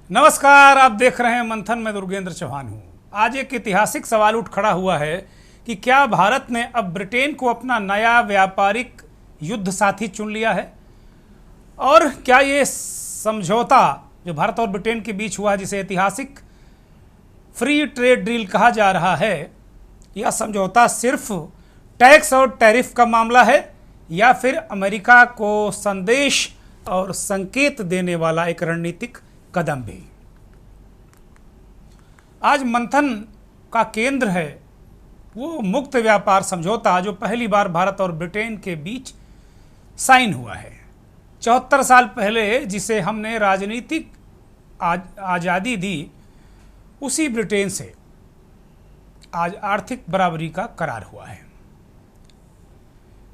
नमस्कार, आप देख रहे हैं मंथन में दुर्गेंद्र चौहान हूं। आज एक ऐतिहासिक सवाल उठ खड़ा हुआ है कि क्या भारत ने अब ब्रिटेन को अपना नया व्यापारिक युद्ध साथी चुन लिया है, और क्या ये समझौता जो भारत और ब्रिटेन के बीच हुआ, जिसे ऐतिहासिक फ्री ट्रेड डील कहा जा रहा है, यह समझौता सिर्फ टैक्स और टैरिफ का मामला है या फिर अमेरिका को संदेश और संकेत देने वाला एक रणनीतिक कदम भी। आज मंथन का केंद्र है वो मुक्त व्यापार समझौता जो पहली बार भारत और ब्रिटेन के बीच साइन हुआ है 74 साल पहले, जिसे हमने राजनीतिक आज़ादी दी, उसी ब्रिटेन से आज आर्थिक बराबरी का करार हुआ है।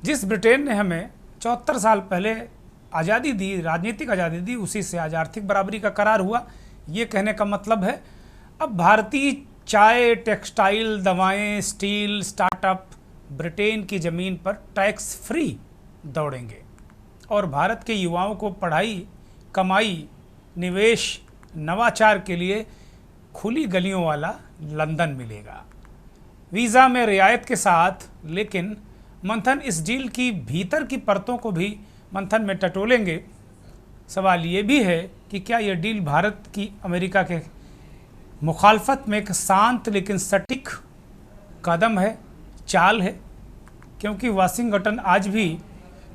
जिस ब्रिटेन ने हमें 74 साल पहले आज़ादी दी, राजनीतिक आज़ादी दी, उसी से आज आर्थिक बराबरी का करार हुआ। ये कहने का मतलब है अब भारतीय चाय, टेक्सटाइल, दवाएं, स्टील स्टार्टअप ब्रिटेन की ज़मीन पर टैक्स फ्री दौड़ेंगे और भारत के युवाओं को पढ़ाई, कमाई, निवेश, नवाचार के लिए खुली गलियों वाला लंदन मिलेगा, वीज़ा में रियायत के साथ। लेकिन मंथन इस डील की भीतर की परतों को भी मंथन में टटोलेंगे। सवाल ये भी है कि क्या यह डील भारत की अमेरिका के मुखालफत में एक शांत लेकिन सटीक कदम है, चाल है, क्योंकि वाशिंगटन आज भी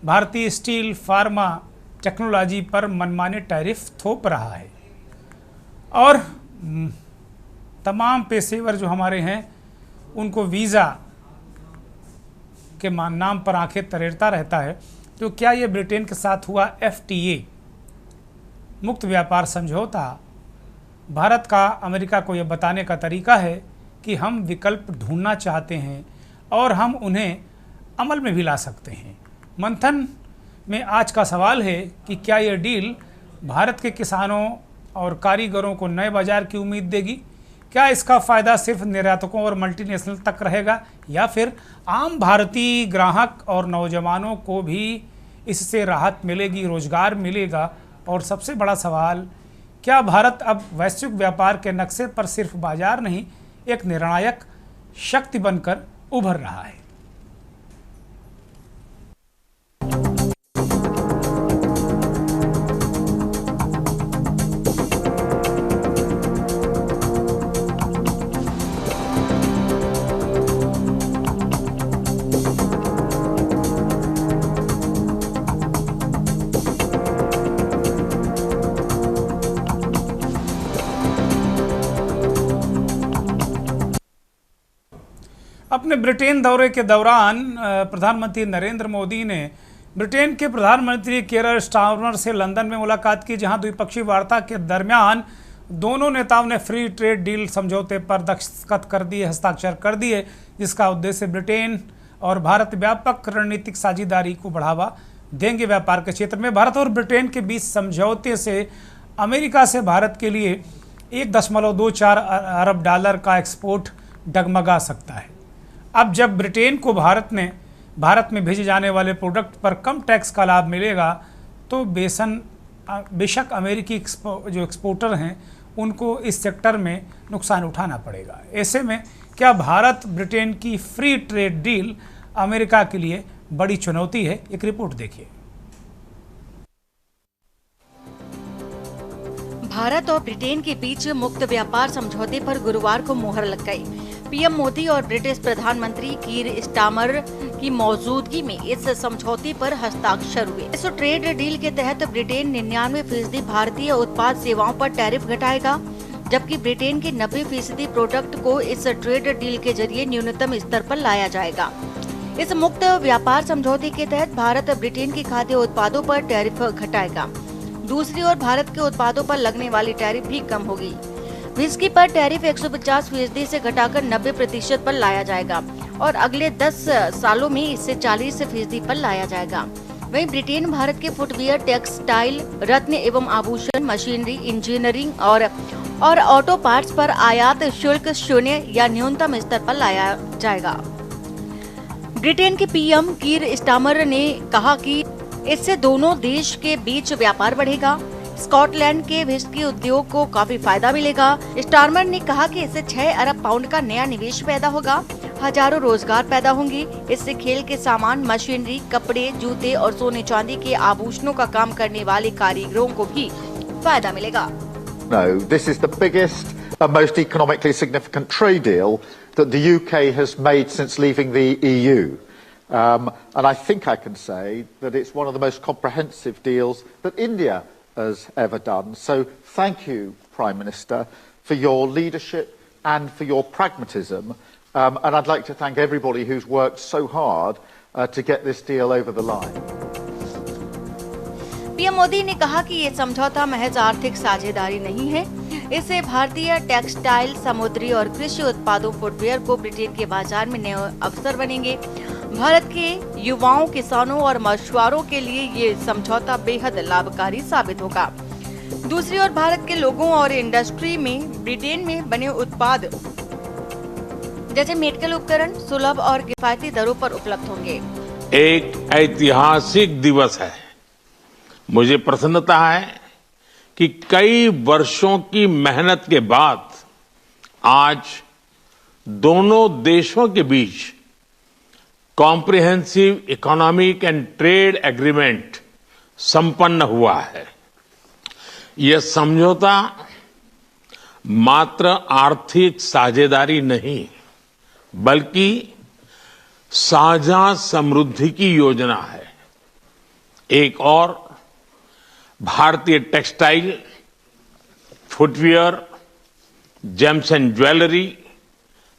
भारतीय स्टील, फार्मा, टेक्नोलॉजी पर मनमाने टैरिफ थोप रहा है और तमाम पेशेवर जो हमारे हैं उनको वीज़ा के नाम पर आंखें तरेरता रहता है। तो क्या ये ब्रिटेन के साथ हुआ FTA मुक्त व्यापार समझौता भारत का अमेरिका को यह बताने का तरीका है कि हम विकल्प ढूंढना चाहते हैं और हम उन्हें अमल में भी ला सकते हैं। मंथन में आज का सवाल है कि क्या यह डील भारत के किसानों और कारीगरों को नए बाजार की उम्मीद देगी? क्या इसका फ़ायदा सिर्फ निर्यातकों और मल्टीनेशनल तक रहेगा या फिर आम भारतीय ग्राहक और नौजवानों को भी इससे राहत मिलेगी, रोजगार मिलेगा? और सबसे बड़ा सवाल, क्या भारत अब वैश्विक व्यापार के नक्शे पर सिर्फ बाजार नहीं, एक निर्णायक शक्ति बनकर उभर रहा है? अपने ब्रिटेन दौरे के दौरान प्रधानमंत्री नरेंद्र मोदी ने ब्रिटेन के प्रधानमंत्री कीयर स्टारमर से लंदन में मुलाकात की, जहां द्विपक्षीय वार्ता के दरमियान दोनों नेताओं ने फ्री ट्रेड डील समझौते पर हस्ताक्षर कर दिए, जिसका उद्देश्य ब्रिटेन और भारत व्यापक रणनीतिक साझेदारी को बढ़ावा देंगे। व्यापार के क्षेत्र में भारत और ब्रिटेन के बीच समझौते से अमेरिका से भारत के लिए 1.24 अरब डॉलर का एक्सपोर्ट डगमगा सकता है। अब जब ब्रिटेन को भारत में भेजे जाने वाले प्रोडक्ट पर कम टैक्स का लाभ मिलेगा, तो बेशक अमेरिकी जो एक्सपोर्टर हैं उनको इस सेक्टर में नुकसान उठाना पड़ेगा। ऐसे में क्या भारत ब्रिटेन की फ्री ट्रेड डील अमेरिका के लिए बड़ी चुनौती है? एक रिपोर्ट देखिए। भारत और ब्रिटेन के बीच मुक्त व्यापार समझौते पर गुरुवार को मुहर लग गई। पीएम मोदी और ब्रिटिश प्रधानमंत्री कीर स्टारमर की मौजूदगी में इस समझौते पर हस्ताक्षर हुए। इस ट्रेड डील के तहत ब्रिटेन 99% भारतीय उत्पाद सेवाओं पर टैरिफ घटाएगा, जबकि ब्रिटेन के 90% प्रोडक्ट को इस ट्रेड डील के जरिए न्यूनतम स्तर पर लाया जाएगा। इस मुक्त व्यापार समझौते के तहत भारत ब्रिटेन के खाद्य उत्पादों पर टैरिफ घटाएगा। दूसरी ओर भारत के उत्पादों पर लगने वाली टैरिफ भी कम होगी। विस्की पर टैरिफ 150% से घटाकर 90% पर लाया जाएगा और अगले 10 सालों में इसे 40% पर लाया जाएगा। वहीं ब्रिटेन भारत के फुटवियर, टेक्सटाइल, रत्न एवं आभूषण, मशीनरी, इंजीनियरिंग और ऑटो पार्ट्स पर आयात शुल्क शून्य या न्यूनतम स्तर पर लाया जाएगा। ब्रिटेन के पीएम कीर स्टारमर ने कहा कि इससे दोनों देश के बीच व्यापार बढ़ेगा, स्कॉटलैंड के व्हिस्की उद्योग को काफी फायदा मिलेगा। स्टारमर ने कहा कि इससे 6 अरब पाउंड का नया निवेश पैदा होगा, हजारों रोजगार पैदा होंगे। इससे खेल के सामान, मशीनरी, कपड़े, जूते और सोने चांदी के आभूषणों का काम करने वाले कारीगरों को भी फायदा मिलेगा। No, this is the biggest and most economically significant trade deal that the UK has made since leaving the EU. And I think I can say that it's one of the most comprehensive deals that India has ever done. So thank you, Prime Minister, for your leadership and for your pragmatism. And I'd like to thank everybody who's worked so hard to get this deal over the line. PM Modi ने कहा कि ये समझौता महज आर्थिक साझेदारी नहीं है, इससे भारतीय टेक्सटाइल, समुद्री और कृषि उत्पादों, फुटवेयर को ब्रिटेन के बाजार में नए अवसर बनेंगे। भारत के युवाओं, किसानों और मछुआरों के लिए ये समझौता बेहद लाभकारी साबित होगा। दूसरी ओर भारत के लोगों और इंडस्ट्री में ब्रिटेन में बने उत्पाद जैसे मेडिकल उपकरण सुलभ और किफायती दरों पर उपलब्ध होंगे। एक ऐतिहासिक दिवस है। मुझे प्रसन्नता है कि कई वर्षों की मेहनत के बाद आज दोनों देशों के बीच comprehensive economic and trade agreement संपन्न हुआ है। यह समझौता मात्र आर्थिक साझेदारी नहीं, बल्कि साझा समृद्धि की योजना है। एक और भारतीय textile, footwear, gems and jewellery,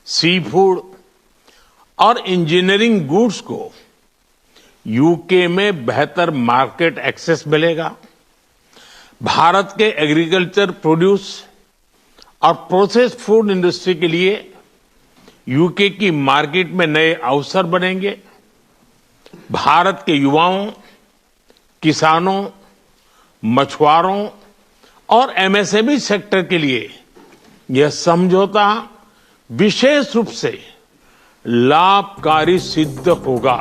sea food और इंजीनियरिंग गुड्स को यूके में बेहतर मार्केट एक्सेस मिलेगा। भारत के एग्रीकल्चर प्रोड्यूस और प्रोसेस्ड फूड इंडस्ट्री के लिए यूके की मार्केट में नए अवसर बनेंगे। भारत के युवाओं, किसानों, मछुआरों और एमएसएमई सेक्टर के लिए यह समझौता विशेष रूप से लाभकारी सिद्ध होगा।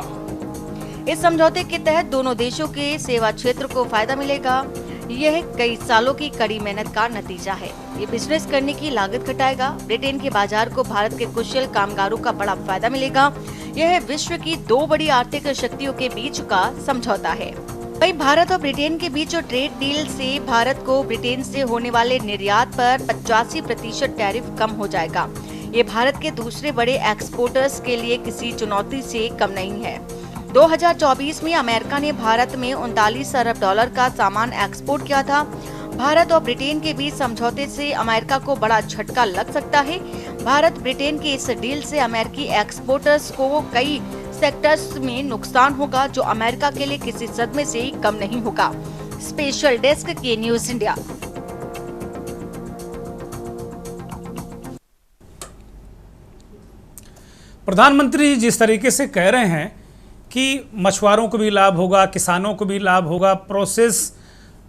इस समझौते के तहत दोनों देशों के सेवा क्षेत्र को फायदा मिलेगा। यह कई सालों की कड़ी मेहनत का नतीजा है। ये बिजनेस करने की लागत घटाएगा। ब्रिटेन के बाजार को भारत के कुशल कामगारों का बड़ा फायदा मिलेगा। यह विश्व की 2 बड़ी आर्थिक शक्तियों के बीच का समझौता है। वहीं भारत और ब्रिटेन के बीच ट्रेड डील से भारत को ब्रिटेन से होने वाले निर्यात पर 85% टैरिफ कम हो जाएगा। ये भारत के दूसरे बड़े एक्सपोर्टर्स के लिए किसी चुनौती से कम नहीं है। 2024 में अमेरिका ने भारत में 39 अरब डॉलर का सामान एक्सपोर्ट किया था। भारत और ब्रिटेन के बीच समझौते से अमेरिका को बड़ा झटका लग सकता है। भारत ब्रिटेन के इस डील से अमेरिकी एक्सपोर्टर्स को कई सेक्टर्स में नुकसान होगा, जो अमेरिका के लिए किसी सदमे से कम नहीं होगा। स्पेशल डेस्क के न्यूज इंडिया। प्रधानमंत्री जिस तरीके से कह रहे हैं कि मछुआरों को भी लाभ होगा, किसानों को भी लाभ होगा,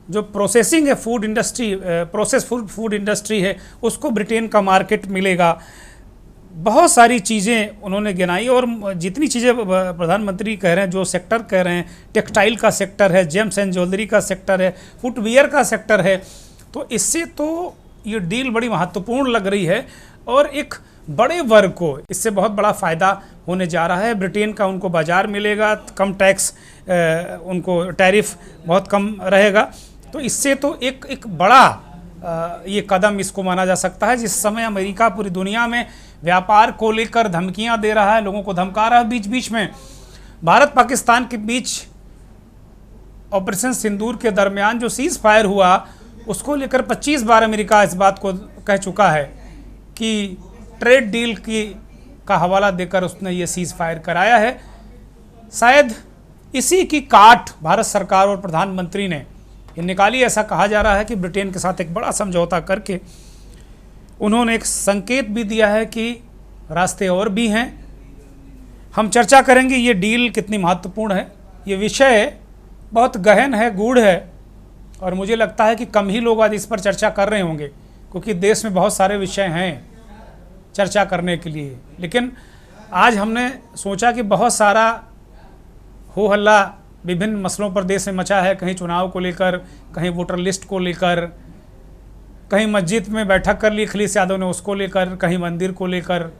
जो प्रोसेसिंग है food industry, process food industry है, उसको ब्रिटेन का मार्केट मिलेगा। बहुत सारी चीज़ें उन्होंने गिनाई और जितनी चीज़ें प्रधानमंत्री कह रहे हैं, जो सेक्टर कह रहे हैं, टेक्सटाइल का सेक्टर है, जेम्स एंड ज्वेलरी का सेक्टर है, फुटवियर का सेक्टर है, तो इससे तो ये डील बड़ी महत्वपूर्ण लग रही है और एक बड़े वर्ग को इससे बहुत बड़ा फ़ायदा होने जा रहा है। ब्रिटेन का उनको बाज़ार मिलेगा, कम टैक्स, उनको टैरिफ बहुत कम रहेगा, तो इससे तो एक बड़ा ये कदम इसको माना जा सकता है। जिस समय अमेरिका पूरी दुनिया में व्यापार को लेकर धमकियां दे रहा है, लोगों को धमका रहा है, बीच बीच में भारत पाकिस्तान के बीच ऑपरेशन सिंदूर के दरमियान जो सीज फायर हुआ, उसको लेकर 25 बार अमेरिका इस बात को कह चुका है कि ट्रेड डील का हवाला देकर उसने ये सीज फायर कराया है। शायद इसी की काट भारत सरकार और प्रधानमंत्री ने निकाली। ऐसा कहा जा रहा है कि ब्रिटेन के साथ एक बड़ा समझौता करके उन्होंने एक संकेत भी दिया है कि रास्ते और भी हैं। हम चर्चा करेंगे ये डील कितनी महत्वपूर्ण है। ये विषय बहुत गहन है, गूढ़ है और मुझे लगता है कि कम ही लोग आज इस पर चर्चा कर रहे होंगे, क्योंकि देश में बहुत सारे विषय हैं चर्चा करने के लिए। लेकिन आज हमने सोचा कि बहुत सारा हो हल्ला विभिन्न मसलों पर देश में मचा है, कहीं चुनाव को लेकर, कहीं वोटर लिस्ट को लेकर, कहीं मस्जिद में बैठक कर ली अखिलेश यादव ने उसको लेकर, कहीं मंदिर को लेकर,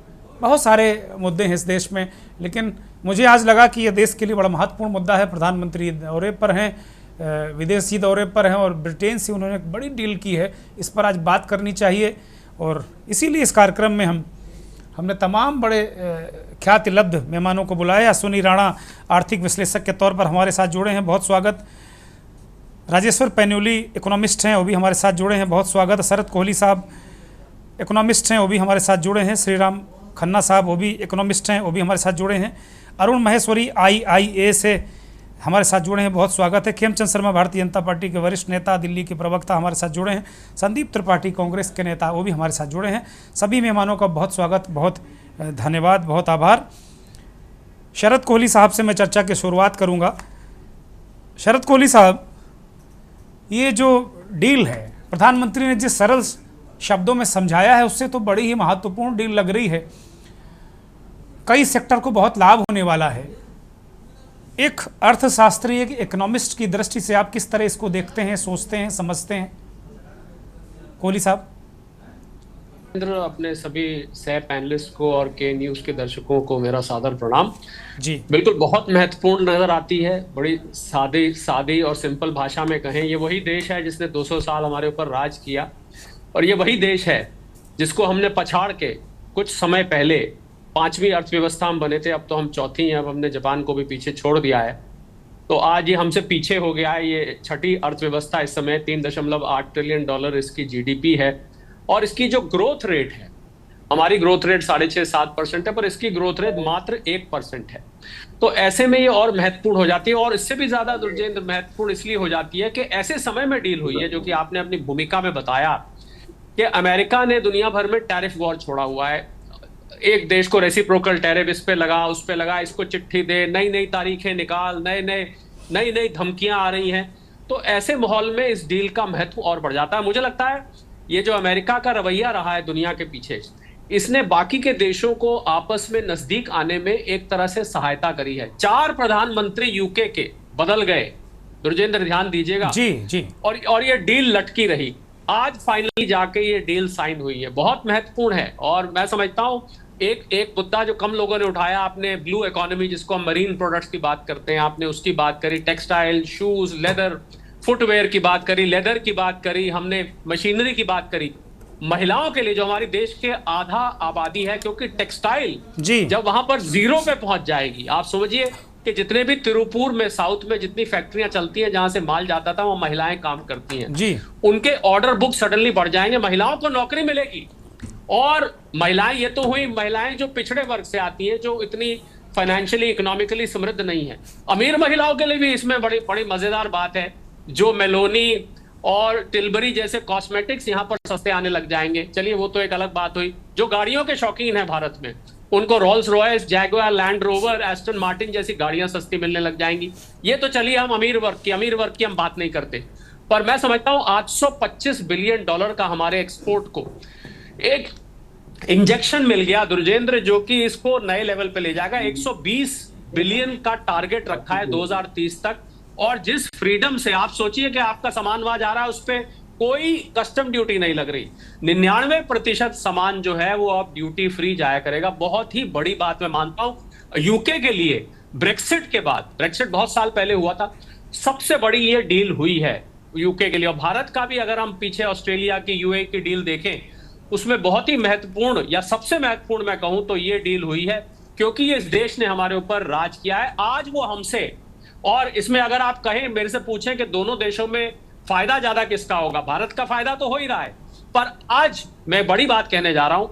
बहुत सारे मुद्दे हैं इस देश में। लेकिन मुझे आज लगा कि यह देश के लिए बड़ा महत्वपूर्ण मुद्दा है। प्रधानमंत्री दौरे पर हैं, विदेशी दौरे पर हैं और ब्रिटेन से उन्होंने एक बड़ी डील की है, इस पर आज बात करनी चाहिए। और इसीलिए इस कार्यक्रम में हमने तमाम बड़े ख्याति लब्ध मेहमानों को बुलाया। अश्विनी राणा आर्थिक विश्लेषक के तौर पर हमारे साथ जुड़े हैं, बहुत स्वागत। राजेश्वर पैन्यूली इकोनॉमिस्ट हैं, वो भी हमारे साथ जुड़े हैं, बहुत स्वागत। शरद कोहली साहब इकोनॉमिस्ट हैं, वो भी हमारे साथ जुड़े हैं। श्रीराम खन्ना साहब वो भी इकोनॉमिस्ट हैं, वो भी हमारे साथ जुड़े हैं। अरुण महेश्वरी IIA से हमारे साथ जुड़े हैं, बहुत स्वागत है। खेमचंद शर्मा भारतीय जनता पार्टी के वरिष्ठ नेता, दिल्ली के प्रवक्ता हमारे साथ जुड़े हैं। संदीप त्रिपाठी कांग्रेस के नेता, वो भी हमारे साथ जुड़े हैं। सभी मेहमानों का बहुत स्वागत, बहुत धन्यवाद, बहुत आभार। शरद कोहली साहब से मैं चर्चा की शुरुआत करूंगा। शरद कोहली साहब, ये जो डील है, प्रधानमंत्री ने जिस सरल शब्दों में समझाया है, उससे तो बड़ी ही महत्वपूर्ण डील लग रही है। कई सेक्टर को बहुत लाभ होने वाला है। एक अर्थशास्त्री, एक इकोनॉमिस्ट की दृष्टि से आप किस तरह इसको देखते हैं, सोचते हैं, समझते हैं? कोहली साहब। अपने सभी सह पैनलिस्ट को और के न्यूज के दर्शकों को मेरा सादर प्रणाम जी। बिल्कुल बहुत महत्वपूर्ण नजर आती है। बड़ी सादी और सिंपल भाषा में कहें, ये वही देश है जिसने 200 साल हमारे ऊपर राज किया, और ये वही देश है जिसको हमने पछाड़ के कुछ समय पहले 5वीं अर्थव्यवस्था हम बने थे, अब तो हम चौथी हैं। अब हमने जापान को भी पीछे छोड़ दिया है, तो आज ये हमसे पीछे हो गया है। ये छठी अर्थव्यवस्था इस समय $3.8 ट्रिलियन इसकी GDP है, और इसकी जो ग्रोथ रेट है, हमारी ग्रोथ रेट 6.5-7% है, पर इसकी ग्रोथ रेट मात्र 1% है। तो ऐसे में ये और महत्वपूर्ण हो जाती है, और इससे भी ज्यादा दुर्जेंद्र महत्वपूर्ण इसलिए हो जाती है कि ऐसे समय में डील हुई है, जो कि आपने अपनी भूमिका में बताया कि अमेरिका ने दुनिया भर में टैरिफ वॉर छोड़ा हुआ है। एक देश को रेसिप्रोकल टैरिफ इस पे लगा, उस पे लगा, इसको चिट्ठी दे, नई तारीखें निकाल, नई धमकियां आ रही हैं। तो ऐसे माहौल में इस डील का महत्व और बढ़ जाता है। मुझे लगता है ये जो अमेरिका का रवैया रहा है दुनिया के पीछे, इसने बाकी के देशों को आपस में नजदीक आने में एक तरह से सहायता करी है। 4 प्रधानमंत्री यूके के बदल गए, दुर्जेंद्र ध्यान दीजिएगा जी। और ये डील लटकी रही। आज फाइनली जाके ये डील साइन हुई है, बहुत महत्वपूर्ण है। और मैं समझता हूं एक मुद्दा जो कम लोगों ने उठाया, आपने ब्लू इकोनॉमी, जिसको हम मरीन प्रोडक्ट्स की बात करते हैं, आपने उसकी बात करी, टेक्सटाइल, शूज, लेदर, फुटवेयर की बात करी, लेदर की बात करी, हमने मशीनरी की बात करी। महिलाओं के लिए, जो हमारी देश के आधा आबादी है, क्योंकि टेक्सटाइल जब वहां पर 0 पे पहुंच जाएगी, आप समझिए कि जितने भी तिरुपुर में, साउथ में जितनी फैक्ट्रियां चलती हैं जहां से माल जाता था, वो महिलाएं काम करती हैं जी, उनके ऑर्डर बुक सडनली बढ़ जाएंगे, महिलाओं को नौकरी मिलेगी। और महिलाएं, ये तो हुई महिलाएं जो पिछड़े वर्ग से आती हैं, जो इतनी फाइनेंशियली इकोनॉमिकली समृद्ध नहीं है। अमीर महिलाओं के लिए भी इसमें बड़ी मजेदार बात है, जो मेलोनी और टिलबरी जैसे कॉस्मेटिक्स यहाँ पर सस्ते आने लग जाएंगे। चलिए वो तो एक अलग बात हुई। जो गाड़ियों के शौकीन है भारत में, उनको Rolls Royce, Jaguar, land rover, Aston Martin जैसी गाड़ियां सस्ती मिलने लग जाएंगी। ये तो चलिए हम अमीर वर्ग की हम बात नहीं करते, पर मैं समझता हूं $825 बिलियन का हमारे एक्सपोर्ट को एक इंजेक्शन मिल गया दुर्जेंद्र, जो कि इसको नए लेवल पे ले जाएगा। 120 बिलियन का टारगेट रखा है 2030 तक। और जिस फ्रीडम से आप सोचिए कि आपका सामान वहां जा रहा है, उस पर कोई कस्टम ड्यूटी नहीं लग रही। 99% सामान जो है वो अब ड्यूटी फ्री जाया करेगा। बहुत ही बड़ी बात मैं मानता हूं यूके के लिए। ब्रेक्सिट के बाद, ब्रेक्सिट बहुत साल पहले हुआ था, सबसे बड़ी ये डील हुई है यूके के लिए। और भारत का भी, अगर हम पीछे ऑस्ट्रेलिया की, यूए की डील देखें, उसमें बहुत ही महत्वपूर्ण या सबसे महत्वपूर्ण मैं कहूं तो ये डील हुई है, क्योंकि ये इस देश ने हमारे ऊपर राज किया है। आज वो हमसे, और इसमें अगर आप कहें, मेरे से पूछें कि दोनों देशों में फायदा ज्यादा किसका होगा, भारत का फायदा तो हो ही रहा है। पर आज मैं बड़ी बात कहने जा रहा हूं,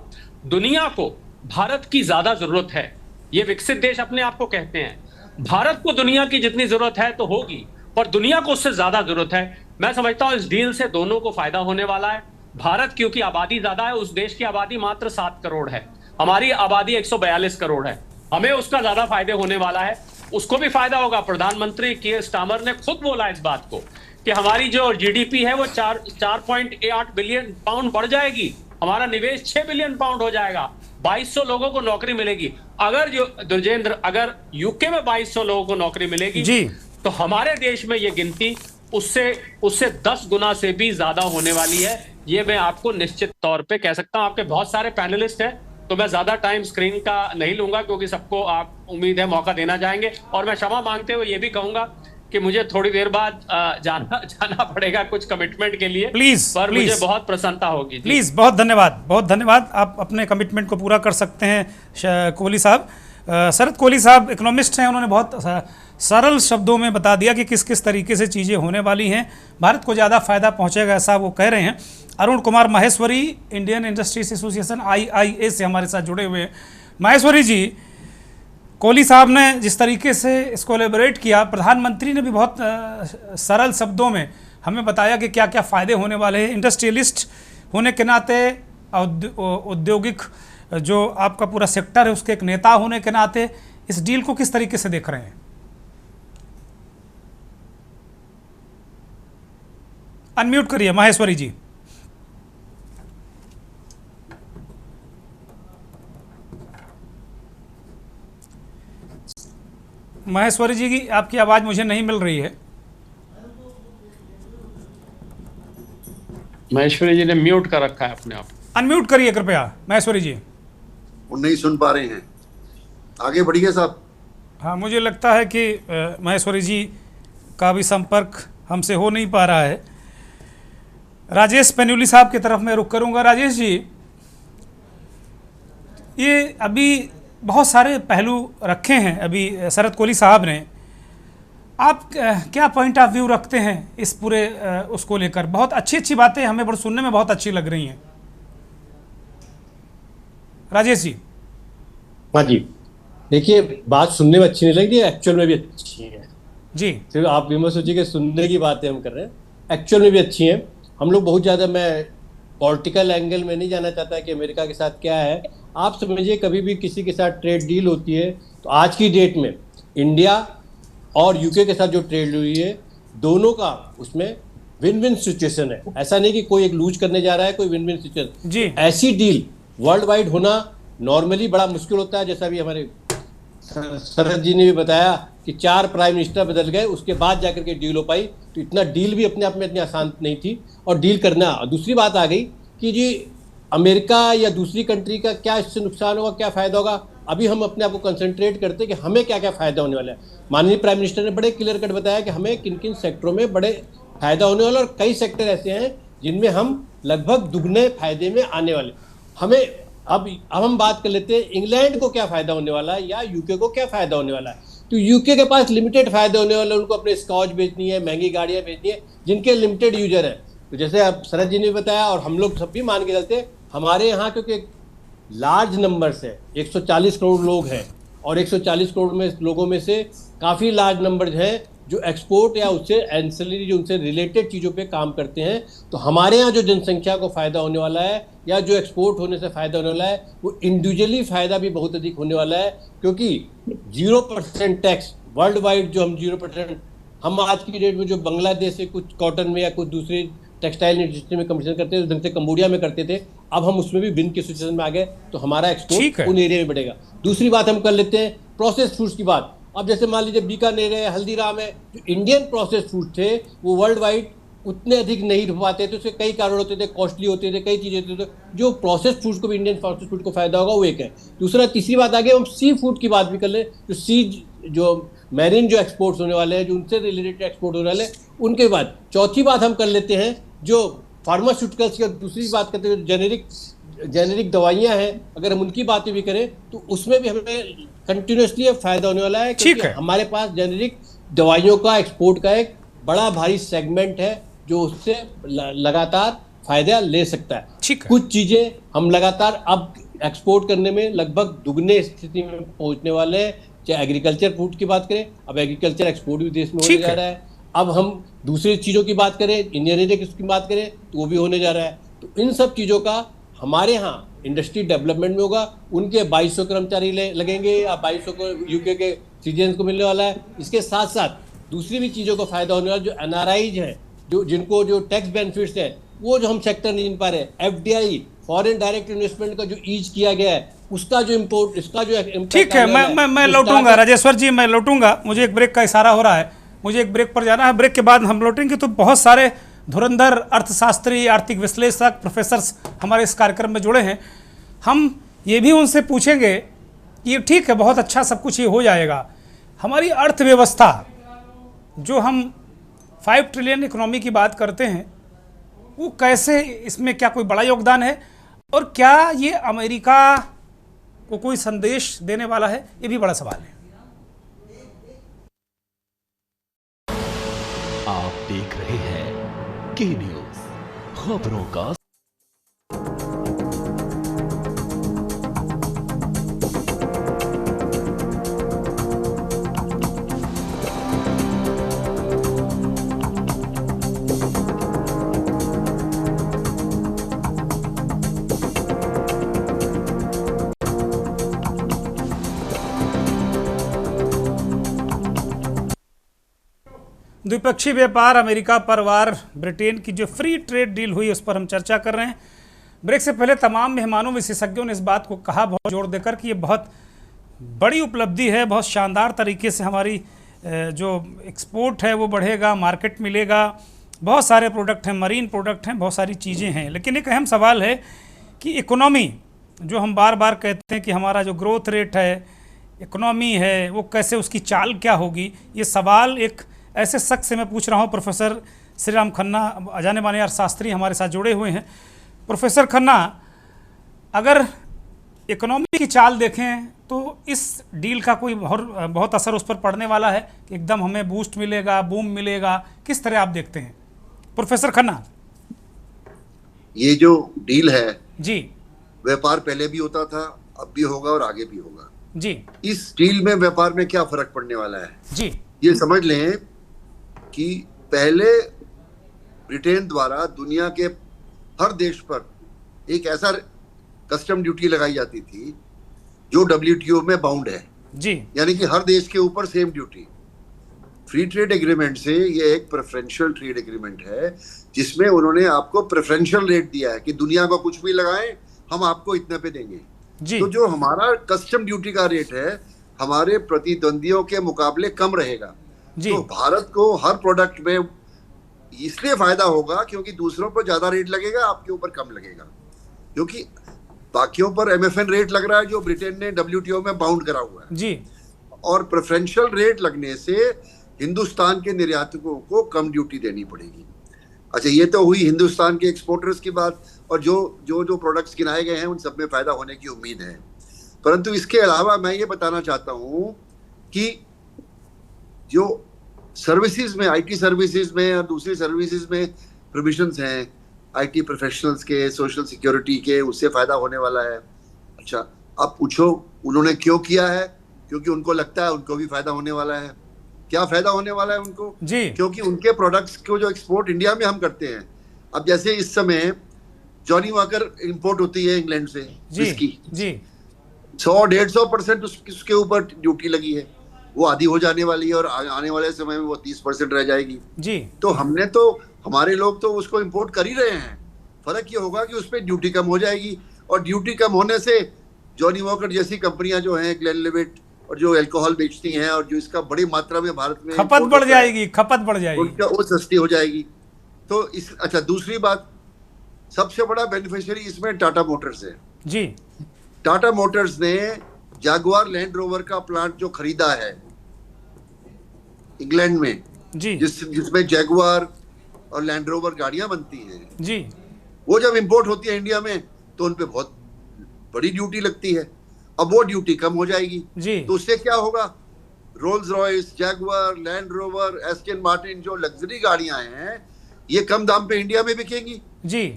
दुनिया को भारत की ज्यादा जरूरत है। ये विकसित देश अपने आप को कहते हैं, भारत को दुनिया की जितनी जरूरत है तो होगी, पर दुनिया को उससे ज्यादा जरूरत है। मैं समझता हूं इस डील से दोनों को फायदा होने वाला है। भारत क्योंकि आबादी ज्यादा है, उस देश की आबादी मात्र 7 करोड़ है, हमारी आबादी 142 करोड़ है, हमें उसका ज्यादा फायदे होने वाला है, उसको भी फायदा होगा। प्रधानमंत्री कीर स्टामर ने खुद बोला इस बात को कि हमारी जो जीडीपी है वो 4.8 बिलियन पाउंड बढ़ जाएगी, हमारा निवेश 6 बिलियन पाउंड हो जाएगा, 2200 लोगों को नौकरी मिलेगी। अगर जो दुर्जेंद्र, अगर यूके में 2200 लोगों को नौकरी मिलेगी जी, तो हमारे देश में ये गिनती उससे उससे 10 गुना से भी ज्यादा होने वाली है। ये मैं आपको निश्चित तौर पे कह सकता हूं। आपके बहुत सारे पैनलिस्ट हैं, तो मैं ज्यादा टाइम स्क्रीन का नहीं लूंगा, क्योंकि सबको आप उम्मीद है मौका देना चाहेंगे। और मैं क्षमा मांगते हुए ये भी कहूंगा कि मुझे थोड़ी देर बाद जाना पड़ेगा कुछ कमिटमेंट के लिए। पर मुझे बहुत प्रसन्नता होगी। प्लीज, बहुत धन्यवाद, बहुत धन्यवाद। आप अपने कमिटमेंट को पूरा कर सकते हैं कोहली साहब। शरद कोहली साहब इकोनॉमिस्ट हैं, उन्होंने बहुत सरल शब्दों में बता दिया कि किस किस तरीके से चीज़ें होने वाली हैं, भारत को ज़्यादा फायदा पहुंचेगा ऐसा वो कह रहे हैं। Arun Kumar Maheshwari, Indian industries association IIA से हमारे साथ जुड़े हुए हैं। माहेश्वरी जी, कोहली साहब ने जिस तरीके से इसको एलेबोरेट किया, प्रधानमंत्री ने भी बहुत सरल शब्दों में हमें बताया कि क्या क्या फ़ायदे होने वाले हैं। इंडस्ट्रियलिस्ट होने के नाते, औद्योगिक जो आपका पूरा सेक्टर है उसके एक नेता होने के नाते, इस डील को किस तरीके से देख रहे हैं? अनम्यूट करिए माहेश्वरी जी। माहेश्वरी जी की आपकी आवाज मुझे नहीं मिल रही है। महेश्वरी जी ने म्यूट कर रखा है अपने आप। अनम्यूट करिए कृपया माहेश्वरी जी। वो नहीं सुन पा रहे हैं, आगे बढ़िए साहब। हाँ, मुझे लगता है कि माहेश्वरी जी का भी संपर्क हमसे हो नहीं पा रहा है। राजेश पेन्यूली साहब की तरफ मैं रुख करूंगा। राजेश जी, ये अभी बहुत सारे पहलू रखे हैं अभी शरद कोहली साहब ने, आप क्या पॉइंट ऑफ व्यू रखते हैं इस पूरे उसको लेकर? बहुत अच्छी अच्छी बातें हमें बड़ी सुनने में बहुत अच्छी लग रही हैं। राजेश जी। हाँ जी, देखिए, बात सुनने में अच्छी नहीं लगी, एक्चुअल में भी अच्छी है जी। सिर्फ आप भी मत सोचिए कि सुनने की बातें हम कर रहे हैं, एक्चुअल में भी अच्छी हैं। हम लोग बहुत ज़्यादा, मैं पॉलिटिकल एंगल में नहीं जाना चाहता कि अमेरिका के साथ क्या है। आप समझिए, कभी भी किसी के साथ ट्रेड डील होती है तो आज की डेट में इंडिया और यूके के साथ जो ट्रेड हुई है, दोनों का उसमें विन विन सिचुएशन है। ऐसा नहीं कि कोई एक लूज करने जा रहा है, कोई विन विन सिचुएशन जी। ऐसी डील वर्ल्ड वाइड होना नॉर्मली बड़ा मुश्किल होता है। जैसा भी हमारे शरद जी ने भी बताया कि 4 प्राइम मिनिस्टर बदल गए, उसके बाद जाकर के डील हो पाई। तो इतना डील भी अपने आप में इतनी आसान नहीं थी और डील करना। दूसरी बात आ गई कि जी अमेरिका या दूसरी कंट्री का क्या इससे नुकसान होगा, क्या फ़ायदा होगा। अभी हम अपने आप को कंसंट्रेट करते हैं कि हमें क्या क्या फ़ायदा होने वाला है। माननीय प्राइम मिनिस्टर ने बड़े क्लियर कट बताया कि हमें किन किन सेक्टरों में बड़े फ़ायदा होने वाला, और कई सेक्टर ऐसे हैं जिनमें हम लगभग दुगने फ़ायदे में आने वाले। हमें अब हम बात कर लेते हैं इंग्लैंड को क्या फ़ायदा होने वाला है या यूके को क्या फ़ायदा होने वाला है। तो यूके के पास लिमिटेड फ़ायदे होने वाले, उनको अपने स्कॉच बेचनी है, महंगी गाड़ियाँ बेचनी है, जिनके लिमिटेड यूजर है। तो जैसे अब शरद जी ने बताया और हम लोग सब भी मान के चलते, हमारे यहाँ क्योंकि लार्ज नंबर्स है, 140 करोड़ लोग हैं, और 140 करोड़ में लोगों में से काफ़ी लार्ज नंबर हैं जो एक्सपोर्ट या उससे एंसिलरी, जो उनसे रिलेटेड चीज़ों पे काम करते हैं। तो हमारे यहाँ जो जनसंख्या को फ़ायदा होने वाला है या जो एक्सपोर्ट होने से फ़ायदा होने वाला है, वो इंडिविजुअली फ़ायदा भी बहुत अधिक होने वाला है। क्योंकि 0% टैक्स वर्ल्ड वाइड, जो हम 0%, हम आज की डेट में जो बांग्लादेश से कुछ कॉटन में या कुछ दूसरे टेक्सटाइल इंडस्ट्री में कंपटीशन करते थे, ढंग से कंबोडिया में करते थे, अब हम उसमें भी विन की सिचुएशन में आ गए, तो हमारा एक्सपोर्ट उन एरिया में बढ़ेगा। दूसरी बात हम कर लेते हैं प्रोसेस फूड्स की बात। अब जैसे मान लीजिए बीकानेर है, हल्दीराम है, जो इंडियन प्रोसेस फूड थे वो वर्ल्ड वाइड उतने अधिक नहीं हो पाते थे। उसके कई कारण होते थे, कॉस्टली होते थे, कई चीज़ें होती थी। जो प्रोसेस फूड्स को भी इंडियन प्रोसेस फूड को फायदा होगा वो एक है। दूसरा, तीसरी बात आ गई, हम सी फूड की बात भी कर लें, जो मैरीन जो एक्सपोर्ट्स होने वाले हैं, जो उनसे रिलेटेड एक्सपोर्ट होने वाले, उनके बाद चौथी बात हम कर लेते हैं जो फार्मास्यूटिकल्स की। दूसरी बात करते हैं जेनेरिक दवाइयाँ हैं, अगर हम उनकी बातें भी करें तो उसमें भी हमें कंटिन्यूसली फायदा होने वाला है, क्योंकि हमारे पास जेनेरिक दवाइयों का एक्सपोर्ट का एक बड़ा भारी सेगमेंट है जो उससे लगातार फायदा ले सकता है। कुछ चीजें हम लगातार अब एक्सपोर्ट करने में लगभग दुगने स्थिति में पहुंचने वाले हैं। चाहे एग्रीकल्चर फूड की बात करें, अब एग्रीकल्चर एक्सपोर्ट भी देश में होने जा रहा है। अब हम दूसरी चीजों की बात करें, इंजीनियरिंग की बात करें, तो वो भी होने जा रहा है। तो इन सब चीजों का हमारे यहाँ इंडस्ट्री डेवलपमेंट में होगा। उनके 2200 कर्मचारी लगेंगे या 2200 को यूके के सिटीजन को मिलने वाला है। इसके साथ साथ दूसरी भी चीज़ों को फायदा होने वाला, जो एनआरआईज हैं, जिनको जो टैक्स बेनिफिट्स हैं, वो जो हम सेक्टर नहीं पा रहे, एफडीआई फॉरेन डायरेक्ट इन्वेस्टमेंट का जो ईज किया गया है, उसका जो इम्पोर्ट, इसका जो ठीक है, मैं लौटूंगा राजेश्वर जी, मैं लौटूंगा, मुझे एक ब्रेक का इशारा हो रहा है। मुझे एक ब्रेक पर जाना है, ब्रेक के बाद हम लौटेंगे। तो बहुत सारे धुरंधर अर्थशास्त्री, आर्थिक विश्लेषक, प्रोफेसर्स हमारे इस कार्यक्रम में जुड़े हैं। हम ये भी उनसे पूछेंगे कि ये ठीक है, बहुत अच्छा सब कुछ ये हो जाएगा, हमारी अर्थव्यवस्था जो हम 5 ट्रिलियन इकोनॉमी की बात करते हैं, वो कैसे, इसमें क्या कोई बड़ा योगदान है, और क्या ये अमेरिका को कोई संदेश देने वाला है, ये भी बड़ा सवाल है। आप देख रहे हैं के न्यूज, खबरों का। द्विपक्षीय व्यापार, अमेरिका परवार, ब्रिटेन की जो फ्री ट्रेड डील हुई उस पर हम चर्चा कर रहे हैं। ब्रेक से पहले तमाम मेहमानों, विशेषज्ञों ने इस बात को कहा बहुत जोर देकर कि ये बहुत बड़ी उपलब्धि है, बहुत शानदार तरीके से हमारी जो एक्सपोर्ट है वो बढ़ेगा, मार्केट मिलेगा, बहुत सारे प्रोडक्ट हैं, मरीन प्रोडक्ट हैं, बहुत सारी चीज़ें हैं। लेकिन एक अहम सवाल है कि इकोनॉमी, जो हम बार बार कहते हैं कि हमारा जो ग्रोथ रेट है, इकोनॉमी है, वो कैसे, उसकी चाल क्या होगी, ये सवाल एक ऐसे शख्स से मैं पूछ रहा हूँ। प्रोफेसर श्री राम खन्ना, जाने माने अर्थशास्त्री, हमारे साथ जुड़े हुए हैं। प्रोफेसर खन्ना, अगर इकोनॉमी की चाल देखें तो इस डील का कोई बहुत असर उस पर पड़ने वाला है कि एकदम हमें बूस्ट मिलेगा, बूम मिलेगा, किस तरह आप देखते हैं प्रोफेसर खन्ना? ये जो डील है जी, व्यापार पहले भी होता था, अब भी होगा और आगे भी होगा जी। इस डील में व्यापार में क्या फर्क पड़ने वाला है जी, ये समझ लें कि पहले ब्रिटेन द्वारा दुनिया के हर देश पर एक ऐसा कस्टम ड्यूटी लगाई जाती थी जो WTO में बाउंड है जी, यानी कि हर देश के ऊपर same duty. Free trade agreement से ये एक प्रेफरेंशियल ट्रेड एग्रीमेंट है जिसमें उन्होंने आपको प्रेफरेंशियल रेट दिया है कि दुनिया को कुछ भी लगाएं हम आपको इतने पे देंगे जी। तो जो हमारा कस्टम ड्यूटी का रेट है हमारे प्रतिद्वंदियों के मुकाबले कम रहेगा जी। तो भारत को हर प्रोडक्ट में इसलिए फायदा होगा क्योंकि दूसरों पर ज्यादा रेट लगेगा, आपके ऊपर कम लगेगा, क्योंकि बाकियों पर MFN रेट लग रहा है जो ब्रिटेन ने WTO में बाउंड करा हुआ है जी। और प्रेफरेंशियल रेट लगने से हिंदुस्तान के निर्यातकों को कम ड्यूटी देनी पड़ेगी। अच्छा, ये तो हुई हिंदुस्तान के एक्सपोर्टर्स की बात, और जो प्रोडक्ट्स गिनाए गए हैं उन सब में फायदा होने की उम्मीद है। परंतु इसके अलावा मैं ये बताना चाहता हूँ कि जो सर्विसेज में, IT सर्विसेज में और दूसरी सर्विसेज में प्रोविजंस हैं IT प्रोफेशनल्स के, सोशल सिक्योरिटी के, उससे फायदा होने वाला है। अच्छा, अब पूछो उन्होंने क्यों किया है? क्योंकि उनको लगता है उनको भी फायदा होने वाला है। क्या फायदा होने वाला है उनको जी? क्योंकि उनके प्रोडक्ट्स को जो एक्सपोर्ट इंडिया में हम करते हैं, अब जैसे इस समय जॉनी वॉकर इंपोर्ट होती है इंग्लैंड से जी जी 100-150% उसके ऊपर ड्यूटी लगी है, वो आधी हो जाने वाली है और आने वाले समय में वो 30% रह जाएगी जी। तो हमारे लोग तो उसको इंपोर्ट कर ही रहे हैं। फर्क ये होगा कि उस पर ड्यूटी कम हो जाएगी और ड्यूटी कम होने से जॉनी वॉकर जैसी कंपनियां जो हैं, ग्लेनलिवेट, और जो अल्कोहल बेचती हैं और जो इसका बड़ी मात्रा में भारत में खपत बढ़ जाएगी, खपत बढ़ जाएगी, उनका वो सस्ती हो जाएगी। तो अच्छा, दूसरी बात, सबसे बड़ा बेनिफिशियरी इसमें टाटा मोटर्स है जी। टाटा मोटर्स ने जैगुआर लैंड रोवर का प्लांट जो खरीदा है इंग्लैंड में जी, जिसमें जैगुआर और लैंड रोवर गाड़ियां बनती हैं जी, वो जब इंपोर्ट होती है इंडिया में तो उन पे बहुत बड़ी ड्यूटी लगती है। अब वो ड्यूटी कम हो जाएगी जी। तो उससे क्या होगा, Rolls Royce, Jaguar, land rover, Aston Martin जो लग्जरी गाड़ियां हैं ये कम दाम पे इंडिया में बिकेंगी जी।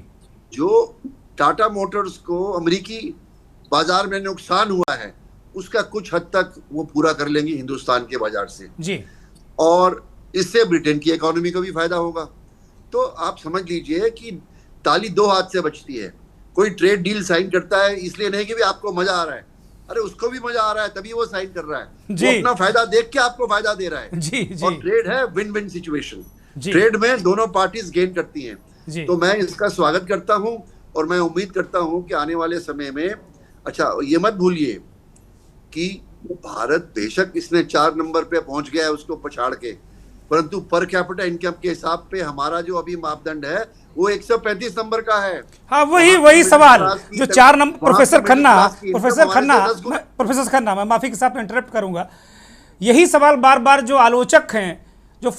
जो टाटा मोटर्स को अमेरिकी बाजार में नुकसान हुआ है उसका कुछ हद तक वो पूरा कर लेंगी हिंदुस्तान के बाजार से जी। और इससे ब्रिटेन की इकोनॉमी को भी फायदा होगा। तो आप समझ लीजिए कि ताली दो हाथ से बचती है। कोई ट्रेड डील साइन करता है इसलिए नहीं कि भी आपको मजा आ रहा है, अरे उसको भी मजा आ रहा है तभी वो साइन कर रहा है, वो अपना फायदा देख के आपको फायदा दे रहा है जी जी। और ट्रेड है विन विन सिचुएशन, ट्रेड में दोनों पार्टीज गेन करती हैं। तो मैं इसका स्वागत करता हूं और मैं उम्मीद करता हूं कि आने वाले समय में, अच्छा ये मत भूलिए कि भारत बेशक इसने 4 नंबर पे पहुंच गया है उसको पछाड़ के, परंतु पर कैपिटा इनकम के हिसाब पे हमारा जो अभी मापदंड है वो 135 नंबर का है। हाँ, वही सवाल जो 4 नंबर। प्रोफेसर खन्ना, मैं माफी के साथ इंटरप्ट करूंगा। यही सवाल बार बार जो आलोचक हैं, जो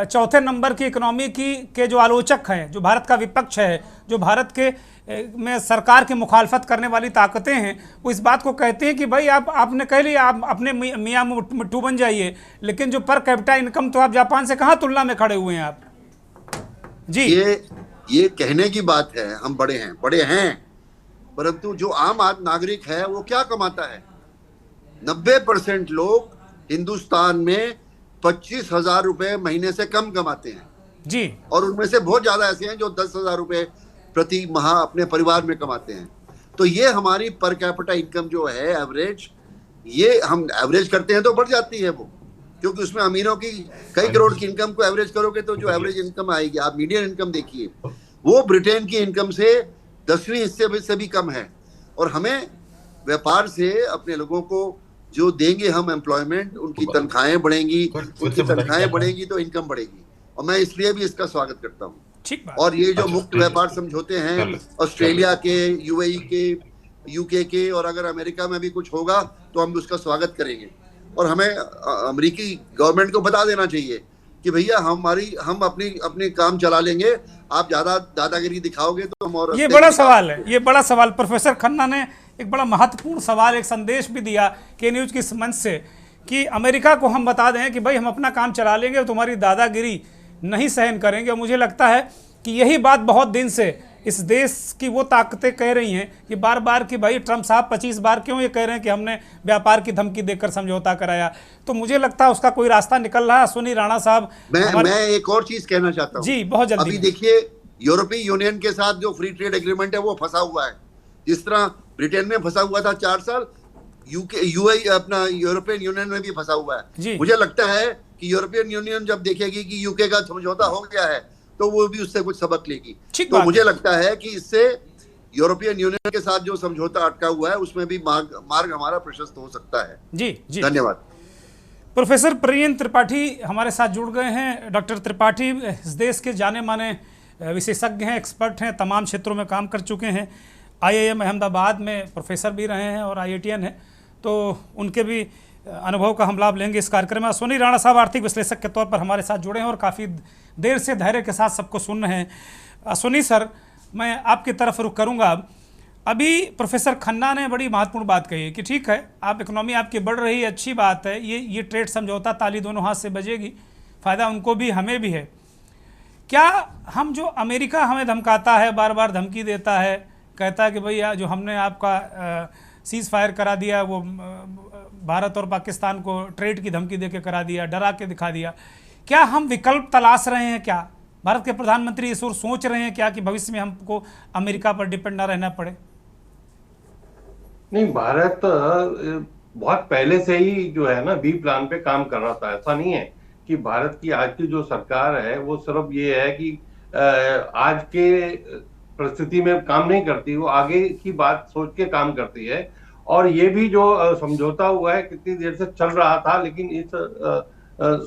चौथे नंबर की इकोनॉमी के जो आलोचक हैं, जो भारत का विपक्ष है, जो भारत के में सरकार की मुखालफत करने वाली ताकतें हैं, वो इस बात को कहते हैं कि भाई आपने कह लिया, आप अपने मियाँ मिट्टू बन जाइए, लेकिन जो पर कैपिटा इनकम तो आप जापान से कहाँ तुलना में खड़े हुए हैं आप जी। ये कहने की बात है, हम बड़े हैं, परंतु जो आम नागरिक है वो क्या कमाता है? 90% लोग हिंदुस्तान में 25,000 रुपए महीने से कम कमाते हैं जी, और उनमें से बहुत ज्यादा ऐसे हैं जो 10,000 रुपए प्रति माह अपने परिवार में कमाते हैं। तो ये हमारी पर कैपिटा इनकम जो है एवरेज, ये हम एवरेज करते हैं तो बढ़ जाती है वो, क्योंकि उसमें अमीरों की कई करोड़ की इनकम को एवरेज करोगे तो जो एवरेज इनकम आएगी, आप मीडियन इनकम देखिए, वो ब्रिटेन की इनकम से 10वीं हिस्से से भी कम है। और हमें व्यापार से अपने लोगों को जो देंगे हम एम्प्लॉयमेंट, उनकी तनख्वाहें बढ़ेंगी, उनकी तनख्वाहें बढ़ेगी तो इनकम बढ़ेगी, और मैं इसलिए भी इसका स्वागत करता हूँ। और ये जो मुक्त व्यापार समझौते हैं ऑस्ट्रेलिया के, यूएई के, यूके के, और अगर अमेरिका में भी कुछ होगा तो हम उसका स्वागत करेंगे। और हमें अमेरिकी गवर्नमेंट को बता देना चाहिए कि भैया हम अपनी काम चला लेंगे, आप ज्यादा दादागिरी दिखाओगे तो हम। और ये बड़ा सवाल है, ये बड़ा सवाल। प्रोफेसर खन्ना ने एक बड़ा महत्वपूर्ण सवाल, एक संदेश भी दिया के न्यूज की मंच से कि अमेरिका को हम बता दें कि भाई हम अपना काम चला लेंगे, तुम्हारी दादागिरी नहीं सहन करेंगे। और मुझे लगता है कि यही बात बहुत दिन से इस देश की वो ताकतें कह रही हैं कि बार बार कि भाई ट्रंप साहब 25 बार क्यों ये कह रहे हैं कि हमने व्यापार की धमकी देकर समझौता कराया। तो मुझे लगता है उसका कोई रास्ता निकल रहा है। अश्विनी राणा साहब, मैं एक और चीज कहना चाहता हूँ जी, बहुत जल्दी। अभी देखिए, यूरोपीय यूनियन के साथ जो फ्री ट्रेड एग्रीमेंट है वो फंसा हुआ है, जिस तरह ब्रिटेन में फंसा हुआ था 4 साल, यूएई अपना यूरोपियन यूनियन में भी फंसा हुआ है। मुझे लगता है कि यूरोपियन यूनियन जब देखेगी कि यूके का समझौता हो गया है तो वो भी उससे कुछ सबक लेगी। तो मुझे लगता है कि इससे यूरोपियन यूनियन के साथ जो समझौता अटका हुआ है उसमें भी मार्ग हमारा प्रशस्त हो सकता है। जी जी, धन्यवाद। प्रोफेसर प्रियंत त्रिपाठी हमारे साथ जुड़ गए हैं। डॉक्टर त्रिपाठी इस देश के जाने माने विशेषज्ञ हैं, एक्सपर्ट हैं, तमाम क्षेत्रों में काम कर चुके हैं। IIM अहमदाबाद में प्रोफेसर भी रहे हैं और IITN है, तो उनके भी अनुभव का हम लाभ लेंगे इस कार्यक्रम में। अश्विनी राणा साहब आर्थिक विश्लेषक के तौर पर हमारे साथ जुड़े हैं और काफ़ी देर से धैर्य के साथ सबको सुन रहे हैं। अश्विनी सर, मैं आपकी तरफ रुख करूंगा। अभी प्रोफेसर खन्ना ने बड़ी महत्वपूर्ण बात कही है कि ठीक है, आप इकोनॉमी आपकी बढ़ रही है, अच्छी बात है, ये ट्रेड समझौता ताली दोनों हाथ से बजेगी, फ़ायदा उनको भी हमें भी है। क्या हम जो अमेरिका हमें धमकाता है, बार बार धमकी देता है, कहता है कि भैया जो हमने आपका सीज़ फायर करा दिया, वो भारत और पाकिस्तान को ट्रेड की धमकी देके करा दिया, डरा के दिखा दिया, क्या हम विकल्प तलाश रहे हैं? क्या भारत के प्रधानमंत्री इस ओर सोच रहे हैं क्या कि भविष्य में हमको अमेरिका पर डिपेंड ना रहना पड़े? नहीं, भारत बहुत पहले से ही जो है ना बी प्लान पे काम कर रहा था। ऐसा नहीं है कि भारत की आज की जो सरकार है वो सिर्फ ये है कि आज के परिस्थिति में काम नहीं करती, वो आगे की बात सोच के काम करती है। और ये भी जो समझौता हुआ है कितनी देर से चल रहा था, लेकिन इस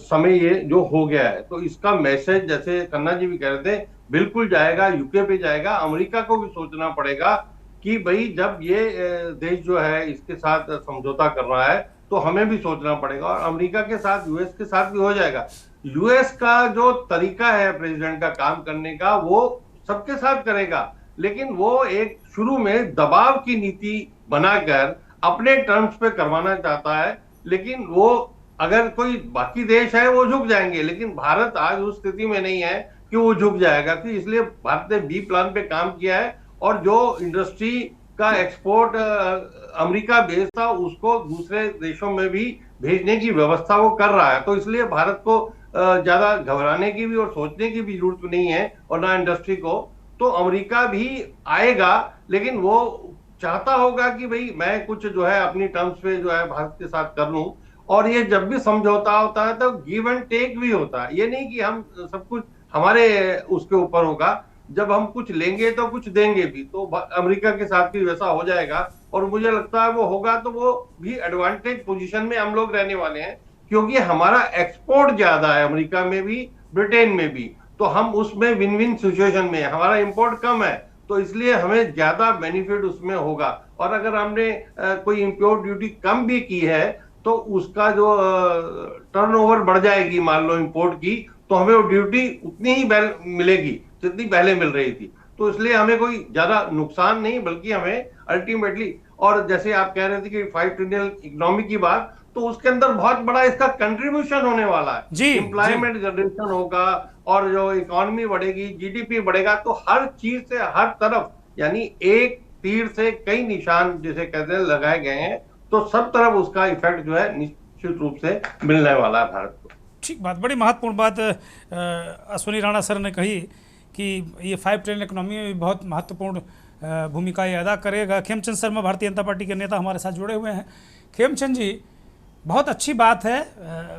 समय ये जो हो गया है तो इसका मैसेज, जैसे खन्ना जी भी कह रहे थे, बिल्कुल जाएगा, यूके पे जाएगा। अमेरिका को भी सोचना पड़ेगा कि भाई जब ये देश जो है इसके साथ समझौता कर रहा है तो हमें भी सोचना पड़ेगा। और अमेरिका के साथ, यूएस के साथ भी हो जाएगा। यूएस का जो तरीका है प्रेसिडेंट का काम करने का, वो सबके साथ करेगा, लेकिन वो एक शुरू में दबाव की नीति बनाकर अपने टर्म्स पे करवाना चाहता है। लेकिन वो अगर कोई बाकी देश है वो झुक जाएंगे, लेकिन भारत आज उस स्थिति में नहीं है कि वो झुक जाएगा। तो इसलिए भारत ने बी प्लान पे काम किया है और जो इंडस्ट्री का एक्सपोर्ट अमेरिका बेस्ड था उसको दूसरे देशों में भी भेजने की व्यवस्था वो कर रहा है। तो इसलिए भारत को ज्यादा घबराने की भी और सोचने की भी जरूरत नहीं है, और ना इंडस्ट्री को। तो अमेरिका भी आएगा, लेकिन वो चाहता होगा कि भाई मैं कुछ जो है अपनी टर्म्स पे जो है भारत के साथ कर लूं। और ये जब भी समझौता होता है तो गिव एंड टेक भी होता है। ये नहीं कि हम सब कुछ हमारे उसके ऊपर होगा, जब हम कुछ लेंगे तो कुछ देंगे भी। तो अमेरिका के साथ भी वैसा हो जाएगा, और मुझे लगता है वो होगा तो वो भी एडवांटेज पोजीशन में हम लोग रहने वाले हैं, क्योंकि हमारा एक्सपोर्ट ज्यादा है अमेरिका में भी, ब्रिटेन में भी, तो हम उसमें विन विन सिचुएशन में है। हमारा इंपोर्ट कम है तो इसलिए हमें ज्यादा बेनिफिट उसमें होगा। और अगर हमने कोई इंपोर्ट ड्यूटी कम भी की है तो उसका जो टर्नओवर बढ़ जाएगी मान लो इंपोर्ट की, तो हमें वो ड्यूटी उतनी ही मिलेगी जितनी पहले मिल रही थी। तो इसलिए हमें कोई ज्यादा नुकसान नहीं, बल्कि हमें अल्टीमेटली, और जैसे आप कह रहे थे कि 5 ट्रिलियन इकोनॉमी की बात, तो उसके अंदर बहुत बड़ा इसका कंट्रीब्यूशन होने वाला है जी, एम्प्लॉयमेंट जनरेशन होगा और जो इकोनॉमी बढ़ेगी, जीडीपी बढ़ेगा, तो हर चीज से हर तरफ, यानी एक तीर से कई निशान जिसे कहते हैं लगाए गए हैं, तो सब तरफ उसका इफेक्ट जो है निश्चित रूप से मिलने वाला है भारत को। ठीक बात, बड़ी महत्वपूर्ण बात अश्विनी राणा सर ने कही कि ये 5 ट्रिलियन इकोनॉमी में भी बहुत महत्वपूर्ण भूमिका ये अदा करेगा। खेमचंद शर्मा भारतीय जनता पार्टी के नेता हमारे साथ जुड़े हुए हैं। खेमचंद जी, बहुत अच्छी बात है,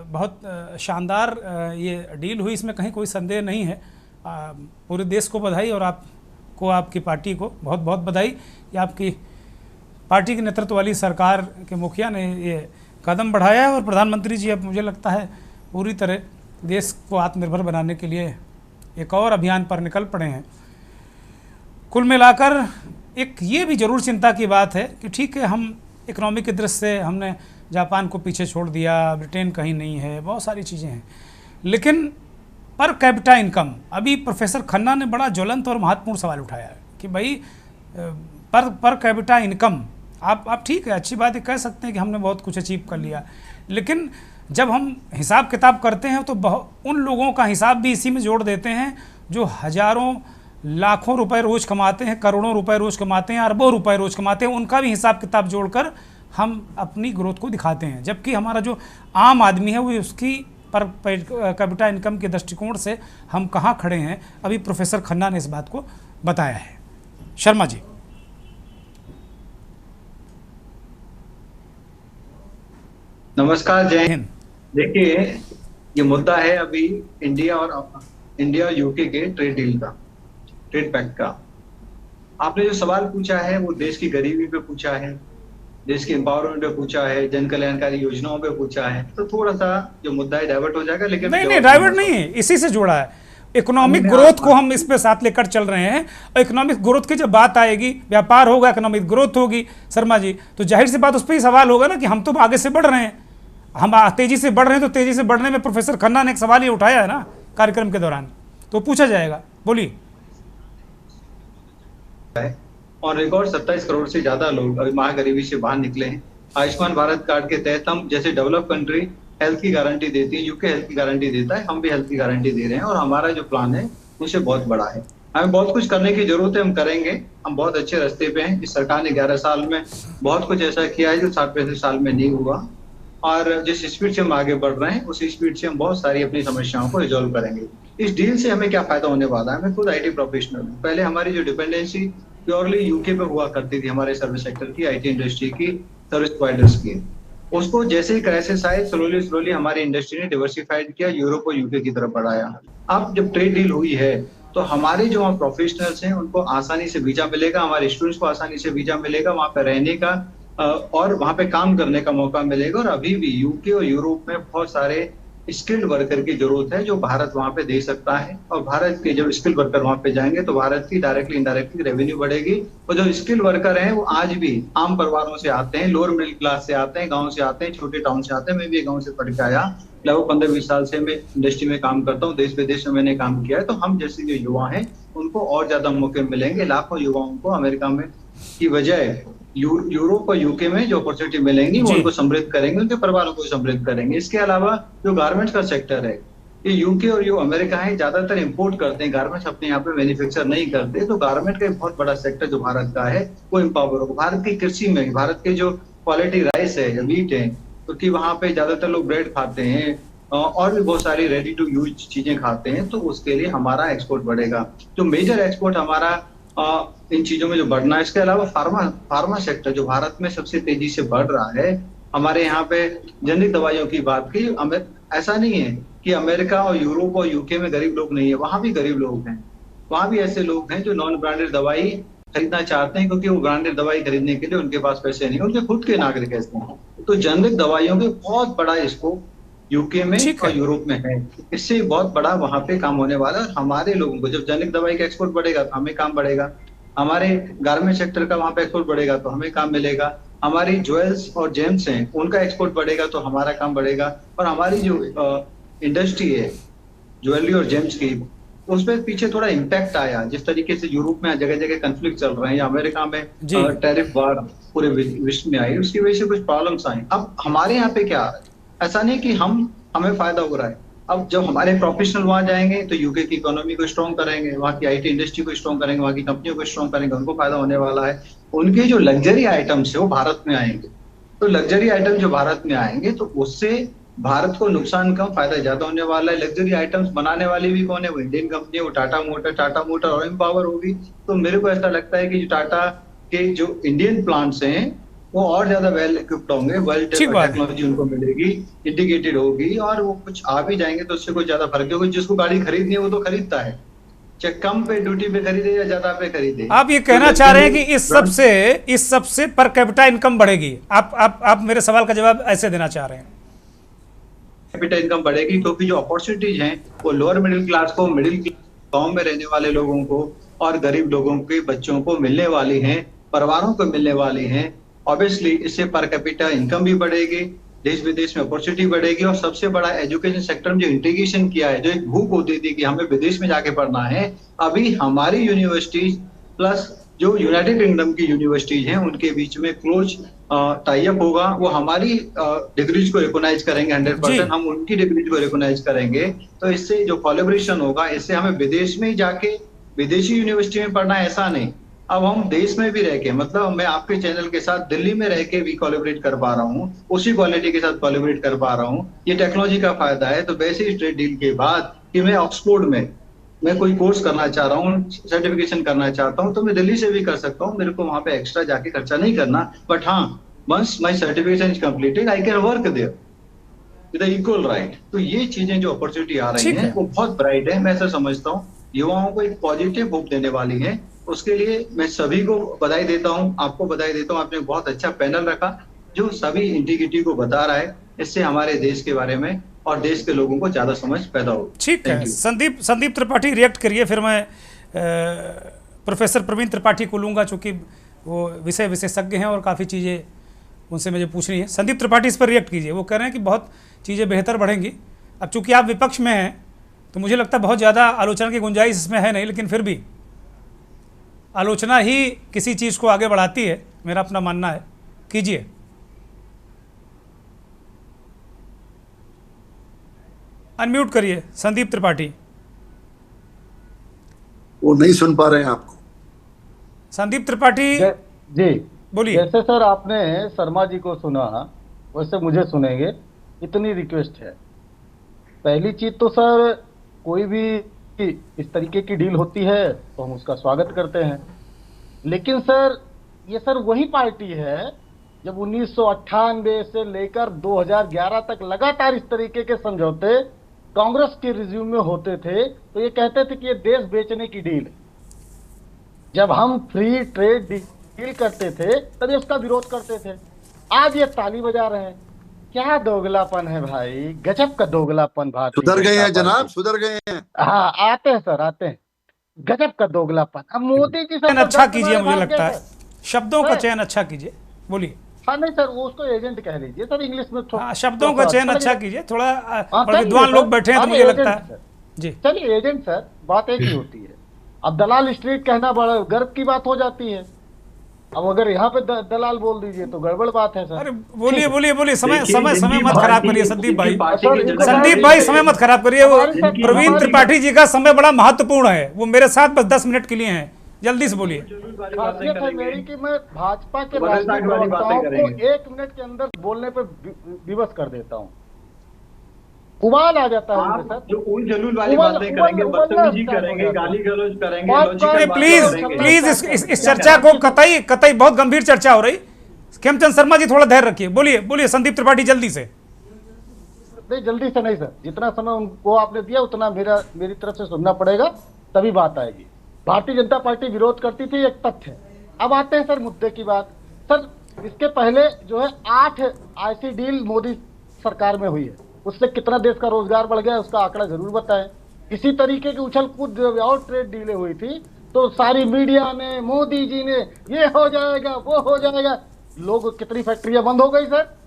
बहुत शानदार ये डील हुई, इसमें कहीं कोई संदेह नहीं है। पूरे देश को बधाई और आपको, आपकी पार्टी को बहुत बहुत बधाई कि आपकी पार्टी के नेतृत्व वाली सरकार के मुखिया ने ये कदम बढ़ाया है और प्रधानमंत्री जी अब मुझे लगता है पूरी तरह देश को आत्मनिर्भर बनाने के लिए एक और अभियान पर निकल पड़े हैं। कुल मिलाकर एक ये भी जरूर चिंता की बात है कि ठीक है, हम इकोनॉमी की दृष्टि से हमने जापान को पीछे छोड़ दिया, ब्रिटेन कहीं नहीं है, बहुत सारी चीज़ें हैं, लेकिन पर कैपिटा इनकम, अभी प्रोफेसर खन्ना ने बड़ा ज्वलंत और महत्वपूर्ण सवाल उठाया है कि भाई पर कैपिटा इनकम, आप ठीक है, अच्छी बात है, कह सकते हैं कि हमने बहुत कुछ अचीव कर लिया, लेकिन जब हम हिसाब किताब करते हैं तो उन लोगों का हिसाब भी इसी में जोड़ देते हैं जो हजारों लाखों रुपए रोज़ कमाते हैं, करोड़ों रुपए रोज़ कमाते हैं, अरबों रुपए रोज़ कमाते हैं, उनका भी हिसाब किताब जोड़कर हम अपनी ग्रोथ को दिखाते हैं। जबकि हमारा जो आम आदमी है वो उसकी पर कैपिटा इनकम के दृष्टिकोण से हम कहाँ खड़े हैं, अभी प्रोफेसर खन्ना ने इस बात को बताया है। शर्मा जी। नमस्कार, जय हिंद। देखिए, ये मुद्दा है अभी इंडिया और यूके के ट्रेड डील का, ट्रेड पैक्ट का। आपने जो सवाल पूछा है वो देश की गरीबी पे पूछा है, देश के एम्पावरमेंट पे पूछा है, जन कल्याणकारी योजनाओं पे पूछा है, तो थोड़ा सा जो मुद्दा है डाइवर्ट हो जाएगा। लेकिन नहीं डाइवर्ट नहीं है, इसी से जुड़ा है। इकोनॉमिक ग्रोथ को हम इस पे साथ लेकर चल रहे हैं और इकोनॉमिक ग्रोथ की जब बात आएगी, व्यापार होगा, इकोनॉमिक ग्रोथ होगी शर्मा जी, तो जाहिर सी बात उस पर ही सवाल होगा ना कि हम तो आगे से बढ़ रहे हैं, हम तेजी से बढ़ रहे हैं, तो तेजी से बढ़ने में प्रोफेसर खन्ना ने एक सवाल ये उठाया है ना कार्यक्रम के दौरान, तो पूछा जाएगा। बोलिए। और रिकॉर्ड 27 करोड़ से ज्यादा लोग अभी महागरीबी से बाहर निकले हैं। आयुष्मान भारत कार्ड के तहत हम जैसे डेवलप कंट्री हेल्थ की गारंटी देती है, यूके हेल्थ की गारंटी देता है, हम भी हेल्थ की गारंटी दे रहे हैं और हमारा जो प्लान है उससे बहुत बड़ा है। हमें बहुत कुछ करने की जरूरत है, हम करेंगे, हम बहुत अच्छे रास्ते पे हैं। इस सरकार ने 11 साल में बहुत कुछ ऐसा किया है जो 60-65 साल में नहीं हुआ, और जिस स्पीड से हम आगे बढ़ रहे हैं उस स्पीड से हम बहुत सारी अपनी समस्याओं को रिजॉल्व करेंगे। इस डील से हमें क्या फायदा होने वाला है? मैं खुद IT प्रोफेशनल हूँ। पहले हमारी जो डिपेंडेंसी प्योरली यूके पे हुआ करती थी, हमारे सर्विस सेक्टर की, IT इंडस्ट्री की, सर्विस प्रोवाइडर्स की, उसको जैसे ही क्राइसिस आए स्लोली हमारी इंडस्ट्री ने डिवर्सिफाइड किया, यूरोप और यूके की तरफ बढ़ाया। अब जब ट्रेड डील हुई है तो हमारे जो वहाँ प्रोफेशनल्स हैं उनको आसानी से वीजा मिलेगा, हमारे स्टूडेंट्स को आसानी से वीजा मिलेगा, वहाँ पे रहने का और वहाँ पे काम करने का मौका मिलेगा। और अभी भी यूके और यूरोप में बहुत सारे स्किल्ड वर्कर की जरूरत है जो भारत वहाँ पे दे सकता है, और भारत के जब स्किल्ड वर्कर वहाँ पे जाएंगे तो भारत की डायरेक्टली इनडायरेक्टली रेवेन्यू बढ़ेगी। और जो स्किल्ड वर्कर हैं वो आज भी आम परिवारों से आते हैं, लोअर मिडिल क्लास से आते हैं, गाँव से आते हैं, छोटे टाउन से आते हैं। मैं भी गाँव से पढ़ के आया, लगभग 15-20 साल से मैं इंडस्ट्री में काम करता हूँ, देश विदेश में मैंने काम किया है। तो हम जैसे जो युवा हैं उनको और ज्यादा मौके मिलेंगे। लाखों युवाओं को अमेरिका में की बजाय यूरोप और यूके में जो अपॉर्चुनिटी मिलेंगी वो उनको समृद्ध करेंगे, उनके परिवारों को समृद्ध करेंगे। इसके अलावा जो गारमेंट्स का सेक्टर है, ये यूके और जो अमेरिका है ज्यादातर इंपोर्ट करते हैं, गारमेंट्स अपने यहाँ पे मैन्युफैक्चर नहीं करते। तो गारमेंट का एक बहुत बड़ा सेक्टर जो भारत का है वो एम्पावर होगा। भारत की कृषि में, भारत के जो क्वालिटी राइस है, वीट है, क्योंकि वहाँ पे ज्यादातर लोग ब्रेड खाते हैं और भी बहुत सारी रेडी टू यूज चीजें खाते हैं, तो उसके लिए हमारा एक्सपोर्ट बढ़ेगा। जो मेजर एक्सपोर्ट हमारा इन चीजों में जो बढ़ना है। इसके अलावा फार्मा सेक्टर जो भारत में सबसे तेजी से बढ़ रहा है। हमारे यहाँ पे जेनरिक दवाइयों की बात की, ऐसा नहीं है कि अमेरिका और यूरोप और यूके में गरीब लोग नहीं है, वहां भी गरीब लोग हैं। वहां भी ऐसे लोग हैं जो नॉन ब्रांडेड दवाई खरीदना चाहते हैं, क्योंकि वो ब्रांडेड दवाई खरीदने के लिए उनके पास पैसे नहीं, उनके खुद के नागरिक ऐसे हैं। तो जेनरिक दवाइयों के बहुत बड़ा स्कोप यूके में ठीक है। और यूरोप में है। इससे बहुत बड़ा वहां पे काम होने वाला है। हमारे लोगों को जब जनिक दवाई का एक्सपोर्ट बढ़ेगा तो हमें काम बढ़ेगा, हमारे गारमेंट सेक्टर का वहां पे एक्सपोर्ट बढ़ेगा तो हमें काम मिलेगा, हमारी ज्वेल्स और जेम्स हैं उनका एक्सपोर्ट बढ़ेगा तो हमारा काम बढ़ेगा, और हमारी जो इंडस्ट्री है ज्वेलरी और जेम्स की, उसमें पीछे थोड़ा इम्पैक्ट आया। जिस तरीके से यूरोप में जगह जगह कंफ्लिक्ट चल रहे हैं या अमेरिका में टैरिफ वार पूरे विश्व में आई, उसकी वजह से कुछ प्रॉब्लम्स आई। अब हमारे यहाँ पे क्या आ रहा है, ऐसा नहीं कि हमें फायदा हो रहा है। अब जब हमारे प्रोफेशनल वहां जाएंगे तो यूके की इकोनॉमी को स्ट्रॉन्ग करेंगे, वहाँ की आईटी इंडस्ट्री को स्ट्रॉन्ग करेंगे, वहाँ की कंपनियों को स्ट्रॉन्ग करेंगे, उनको फायदा होने वाला है। उनके जो लग्जरी आइटम्स है वो भारत में आएंगे, तो लग्जरी आइटम जो भारत में आएंगे तो उससे भारत को नुकसान कम, फायदा ज्यादा होने वाला है। लग्जरी आइटम्स बनाने वाली भी कौन है, वो इंडियन कंपनी है, वो टाटा मोटर और एम्पावर होगी। तो मेरे को ऐसा लगता है कि जो टाटा के जो इंडियन प्लांट्स हैं वो और ज्यादा वेल इक्विप्ड होंगे, वेल टेक्नोलॉजी उनको मिलेगी, इंटीग्रेटेड होगी, और वो कुछ आ भी जाएंगे तो उससे कुछ ज्यादा फर्क होगा। जिसको गाड़ी खरीदनी है वो तो खरीदता है, चाहे कम पे ड्यूटी पे खरीदे या ज्यादा पे खरीदे। आप ये कहना चाह रहे हैं कि इस सबसे पर कैपिटा इनकम बढ़ेगी? आप मेरे सवाल का जवाब ऐसे देना चाह रहे हैं? कैपिटा इनकम बढ़ेगी क्योंकि जो अपॉर्चुनिटीज हैं वो लोअर मिडिल क्लास को, मिडिल क्लास गाँव में रहने वाले लोगों को और गरीब लोगों के बच्चों को मिलने वाली हैं, परिवारों को मिलने वाली हैं। ऑब्वियसली इससे पर कैपिटा इनकम भी बढ़ेगी, देश विदेश में अपॉर्चुनिटी बढ़ेगी, और सबसे बड़ा एजुकेशन सेक्टर में जो इंटीग्रेशन किया है, जो एक भूख होती थी कि हमें विदेश में जाके पढ़ना है, अभी हमारी यूनिवर्सिटीज प्लस जो यूनाइटेड किंगडम की यूनिवर्सिटीज हैं उनके बीच में क्लोज टाई अप होगा। वो हमारी डिग्रीज को रिकॉग्नाइज करेंगे 100%, हम उनकी डिग्रीज को रिकॉग्नाइज करेंगे। तो इससे जो कोलैबोरेशन होगा, इससे हमें विदेश में ही जाके विदेशी यूनिवर्सिटी में पढ़ना है ऐसा नहीं, अब हम देश में भी रह के, मतलब मैं आपके चैनल के साथ दिल्ली में रह के भी कोलैबोरेट कर पा रहा हूँ, उसी क्वालिटी के साथ कोलैबोरेट कर पा रहा हूँ। ये टेक्नोलॉजी का फायदा है। तो वैसे ही ट्रेड डील के बाद कि मैं ऑक्सफोर्ड में मैं कोई कोर्स करना चाह रहा हूँ, सर्टिफिकेशन करना चाहता हूँ, तो मैं दिल्ली से भी कर सकता हूँ, मेरे को वहां पे एक्स्ट्रा जाके खर्चा नहीं करना। बट हाँ, once my certification is completed I can work there with equal right. तो ये चीजें जो अपॉर्चुनिटी आ रही है वो बहुत ब्राइट है। मैं ऐसा समझता हूँ युवाओं को एक पॉजिटिव होप देने वाली है। उसके लिए मैं सभी को बधाई देता हूं, आपको बधाई देता हूं। आपने बहुत अच्छा पैनल रखा जो सभी इंटीग्रिटी को बता रहा है। इससे हमारे देश के बारे में और देश के लोगों को ज्यादा समझ पैदा हो। ठीक है, संदीप त्रिपाठी रिएक्ट करिए, फिर मैं प्रोफेसर प्रवीण त्रिपाठी को लूंगा, चूंकि वो विषय विशेषज्ञ हैं और काफ़ी चीज़ें उनसे मुझे पूछनी है। संदीप त्रिपाठी इस पर रिएक्ट कीजिए। वो कह रहे हैं कि बहुत चीज़ें बेहतर बढ़ेंगी। अब चूंकि आप विपक्ष में हैं तो मुझे लगता है बहुत ज़्यादा आलोचना की गुंजाइश इसमें है नहीं, लेकिन फिर भी आलोचना ही किसी चीज़ को आगे बढ़ाती है, मेरा अपना मानना है। कीजिए। अनम्यूट करिए संदीप त्रिपाठी। वो नहीं सुन पा रहे हैं आपको। संदीप त्रिपाठी जी बोलिए। जैसे सर आपने शर्मा जी को सुना वैसे मुझे सुनेंगे, इतनी रिक्वेस्ट है। पहली चीज तो सर, कोई भी इस तरीके की डील होती है तो हम उसका स्वागत करते हैं, लेकिन सर ये सर वही पार्टी है जब 1998 से लेकर 2011 तक लगातार इस तरीके के समझौते कांग्रेस के रिज्यूम में होते थे तो ये कहते थे कि ये देश बेचने की डील है। जब हम फ्री ट्रेड डील करते थे तभी उसका विरोध करते थे। आज ये ताली बजा रहे हैं। क्या दोगलापन है भाई, गजब का दोगलापन। भारतीय सुधर गए हैं जनाब, सुधर गए हैं। हाँ आते हैं सर, आते हैं। गजब का दोगलापन। अब मोदी जी से अच्छा कीजिए, मुझे लगता है शब्दों का चयन अच्छा कीजिए। बोलिए। हाँ नहीं सर, वो उसको एजेंट कह लीजिए सर, इंग्लिश में शब्दों का चयन अच्छा कीजिए। थोड़ा विद्वान लोग बैठे हैं तो मुझे लगता है जी। चलिए एजेंट सर, बात एक ही होती है। अब दलाल स्ट्रीट कहना बड़ा गर्व की बात हो जाती है। अब अगर यहाँ पे दलाल बोल दीजिए तो गड़बड़ बात है सर। अरे बोलिए बोलिए बोलिए, समय मत खराब करिए संदीप भाई। संदीप भाई समय मत खराब करिए। वो प्रवीण त्रिपाठी जी का समय बड़ा महत्वपूर्ण है, वो मेरे साथ बस 10 मिनट के लिए हैं। जल्दी से बोलिए। खासियत है मेरी कि मैं भाजपा के राष्ट्रीय प्रवक्ताओं को 1 मिनट के अंदर बोलने पे विवश कर देता हूँ। उबाल आ जाता है उनके साथ, जो उन जलूल वाली बातें करेंगे, बदतमीजी करेंगे, गाली गलौज करेंगे। प्लीज इस चर्चा को कतई बहुत गंभीर चर्चा हो रही। खेमचंद शर्मा जी थोड़ा धैर्य रखिए। बोलिए बोलिए संदीप त्रिपाठी जल्दी से। नहीं जल्दी से नहीं सर, जितना समय उनको आपने दिया उतना मेरी तरफ से सुनना पड़ेगा, तभी बात आएगी। भारतीय जनता पार्टी विरोध करती थी, एक तथ्य। अब आते हैं सर मुद्दे की बात। सर इसके पहले जो है 8 ऐसी डील मोदी सरकार में हुई है। उससे कितना देश का रोजगार बढ़ गया उसका आंकड़ा जरूर बताएं। इसी तरीके की उछल कूद और ट्रेड डीलें हुई थी तो सारी मीडिया ने, मोदी जी ने, ये हो जाएगा वो हो जाएगा। लोग कितनी फैक्ट्रियां बंद हो गई सर।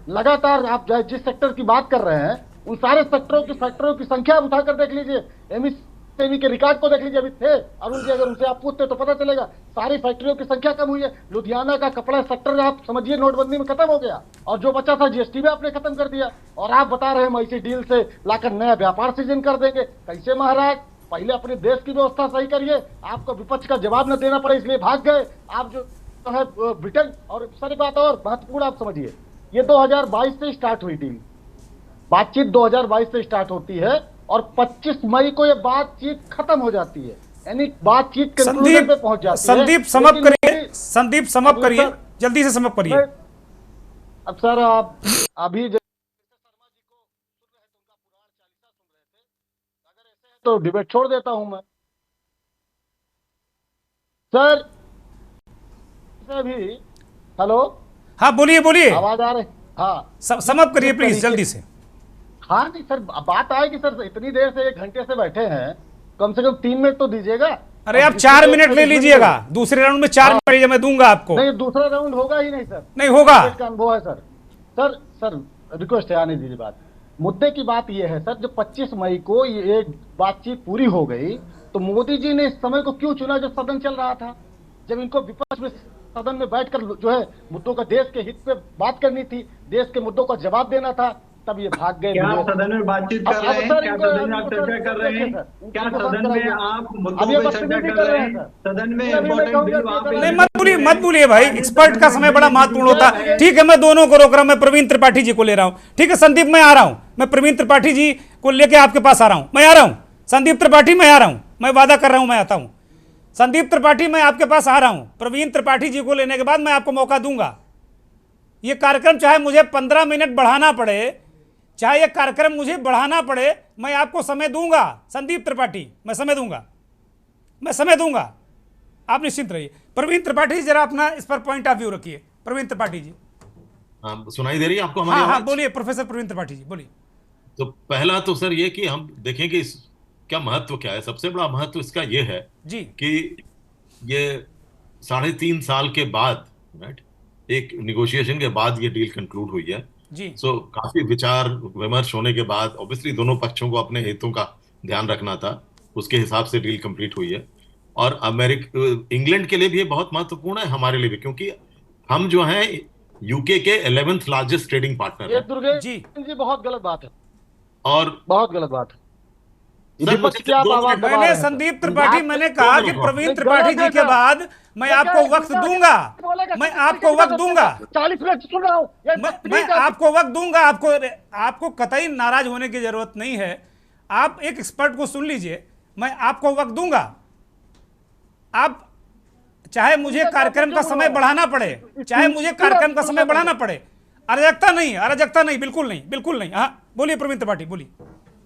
लगातार आप जिस सेक्टर की बात कर रहे हैं उन सारे फैक्टरों की संख्या आप उठाकर देख लीजिए, एमएसएमई के रिकॉर्ड को देख लीजिए। अभी थे अरुण जी, अगर उनसे आप पूछते तो पता चलेगा सारी फैक्ट्रियों की संख्या कम हुई है। लुधियाना का कपड़ा सेक्टर आप समझिए नोटबंदी में खत्म हो गया और जो बचा था जीएसटी में आपने खत्म कर दिया। और आप बता रहे हैं हम ऐसी डील से लाकर नया व्यापार सृजन कर देंगे। कैसे महाराज, पहले अपने देश की व्यवस्था सही करिए, आपको विपक्ष का जवाब न देना पड़े इसलिए भाग गए आप जो है ब्रिटेन। और सारी बात और महत्वपूर्ण आप समझिए, ये 2022 से स्टार्ट हुई डील, बातचीत 2022 से स्टार्ट होती है और 25 मई को ये बातचीत खत्म हो जाती है, यानी बातचीत कंक्लूजन पे पहुंच जाती है। संदीप समाप्त करिए, संदीप समाप्त करिए, जल्दी से समाप्त करिए। अब सर आप अभी शर्मा जी को सुन रहे थे, उनका पुराण चालीसा सुन रहे थे, अगर ऐसे है तो डिबेट छोड़ देता हूं मैं सर। अभी हेलो, हाँ बोलिए बोलिए, आवाज आ रही? हाँ समाप्त करिए प्लीज जल्दी से। हाँ नहीं सर, बात आएगी सर, इतनी देर से 1 घंटे से बैठे हैं, कम से कम 3 मिनट तो दीजिएगा। अरे आप 4 मिनट ले लीजिएगा, दूसरे राउंड में 4 मिनट मैं दूंगा आपको। नहीं, दूसरा राउंड होगा ही नहीं सर, नहीं होगा। का अनुभव है सर। सर रिक्वेस्ट है, आने दीजिए बात। मुद्दे की बात यह है सर, जब 25 मई को ये बातचीत पूरी हो गई तो मोदी जी ने इस समय को क्यों चुना जब सदन चल रहा था, जब इनको विपक्ष में सदन में बैठकर जो है मुद्दों का, देश के हित पे बात करनी थी, देश के मुद्दों का जवाब देना था, तब ये भाग गए। क्या आप सदन में बातचीत कर रहे हैं? क्या सदन में आप चर्चा कर रहे हैं? क्या सदन में आप मुद्दों पे चर्चा कर रहे हैं? सदन में इम्पोर्टेंट बिल वहां पे नहीं, मत बोलिए भाई, एक्सपर्ट का समय बड़ा महत्वपूर्ण होता है। ठीक है, मैं दोनों को रोक रहा हूं, मैं प्रवीण त्रिपाठी जी को ले रहा हूं। ठीक है संदीप, मैं आ रहा हूं, मैं प्रवीण त्रिपाठी जी को लेके आपके पास आ रहा हूं, मैं आ रहा हूं। संदीप त्रिपाठी मैं आ रहा हूं, मैं वादा कर रहा हूं मैं आता हूं। संदीप त्रिपाठी मैं आपके पास आ रहा हूं, प्रवीण त्रिपाठी जी को लेने के बाद मैं आपको मौका दूंगा। ये कार्यक्रम चाहे मुझे 15 मिनट बढ़ाना पड़े, चाहे ये कार्यक्रम मुझे बढ़ाना पड़े, मैं आपको समय दूंगा। संदीप त्रिपाठी, मैं समय दूंगा, आप निश्चिंत रहिए। प्रवीण त्रिपाठी जी जरा अपना इस पर पॉइंट ऑफ व्यू रखिए। प्रवीण त्रिपाठी जी, हाँ सुनाई दे रही है आपको हमारी हाँ आवाज? बोलिए प्रोफेसर प्रवीण त्रिपाठी जी बोलिए। तो पहला तो सर ये कि हम देखें कि क्या महत्व क्या है। सबसे बड़ा महत्व इसका ये है जी कि ये 3.5 साल के बाद, राइट, एक निगोशिएशन के बाद ये डील कंक्लूड हुई है जी। सो काफी विचार विमर्श होने के बाद ऑब्वियसली दोनों पक्षों को अपने हितों का ध्यान रखना था, उसके हिसाब से डील कंप्लीट हुई है। और इंग्लैंड के लिए भी ये बहुत महत्वपूर्ण है, हमारे लिए भी, क्योंकि हम जो हैं यूके के 11th लार्जेस्ट ट्रेडिंग पार्टनर ये हैं। दुर्गेश जी बहुत गलत बात है, और बहुत गलत बात है। मैंने संदीप त्रिपाठी, मैंने कहा कि प्रवीण त्रिपाठी जी के बाद मैं आपको वक्त दूंगा, मैं आपको वक्त दूंगा, 40 मिनट सुन रहा हूं, मैं आपको वक्त दूंगा। आपको कतई नाराज होने की जरूरत नहीं है, आप एक एक्सपर्ट को सुन लीजिए, मैं आपको वक्त दूंगा। आप चाहे मुझे कार्यक्रम का समय बढ़ाना पड़े, चाहे मुझे कार्यक्रम का समय बढ़ाना पड़े, अराजकता नहीं, बिल्कुल नहीं। हाँ बोलिए प्रवीण त्रिपाठी बोलिए।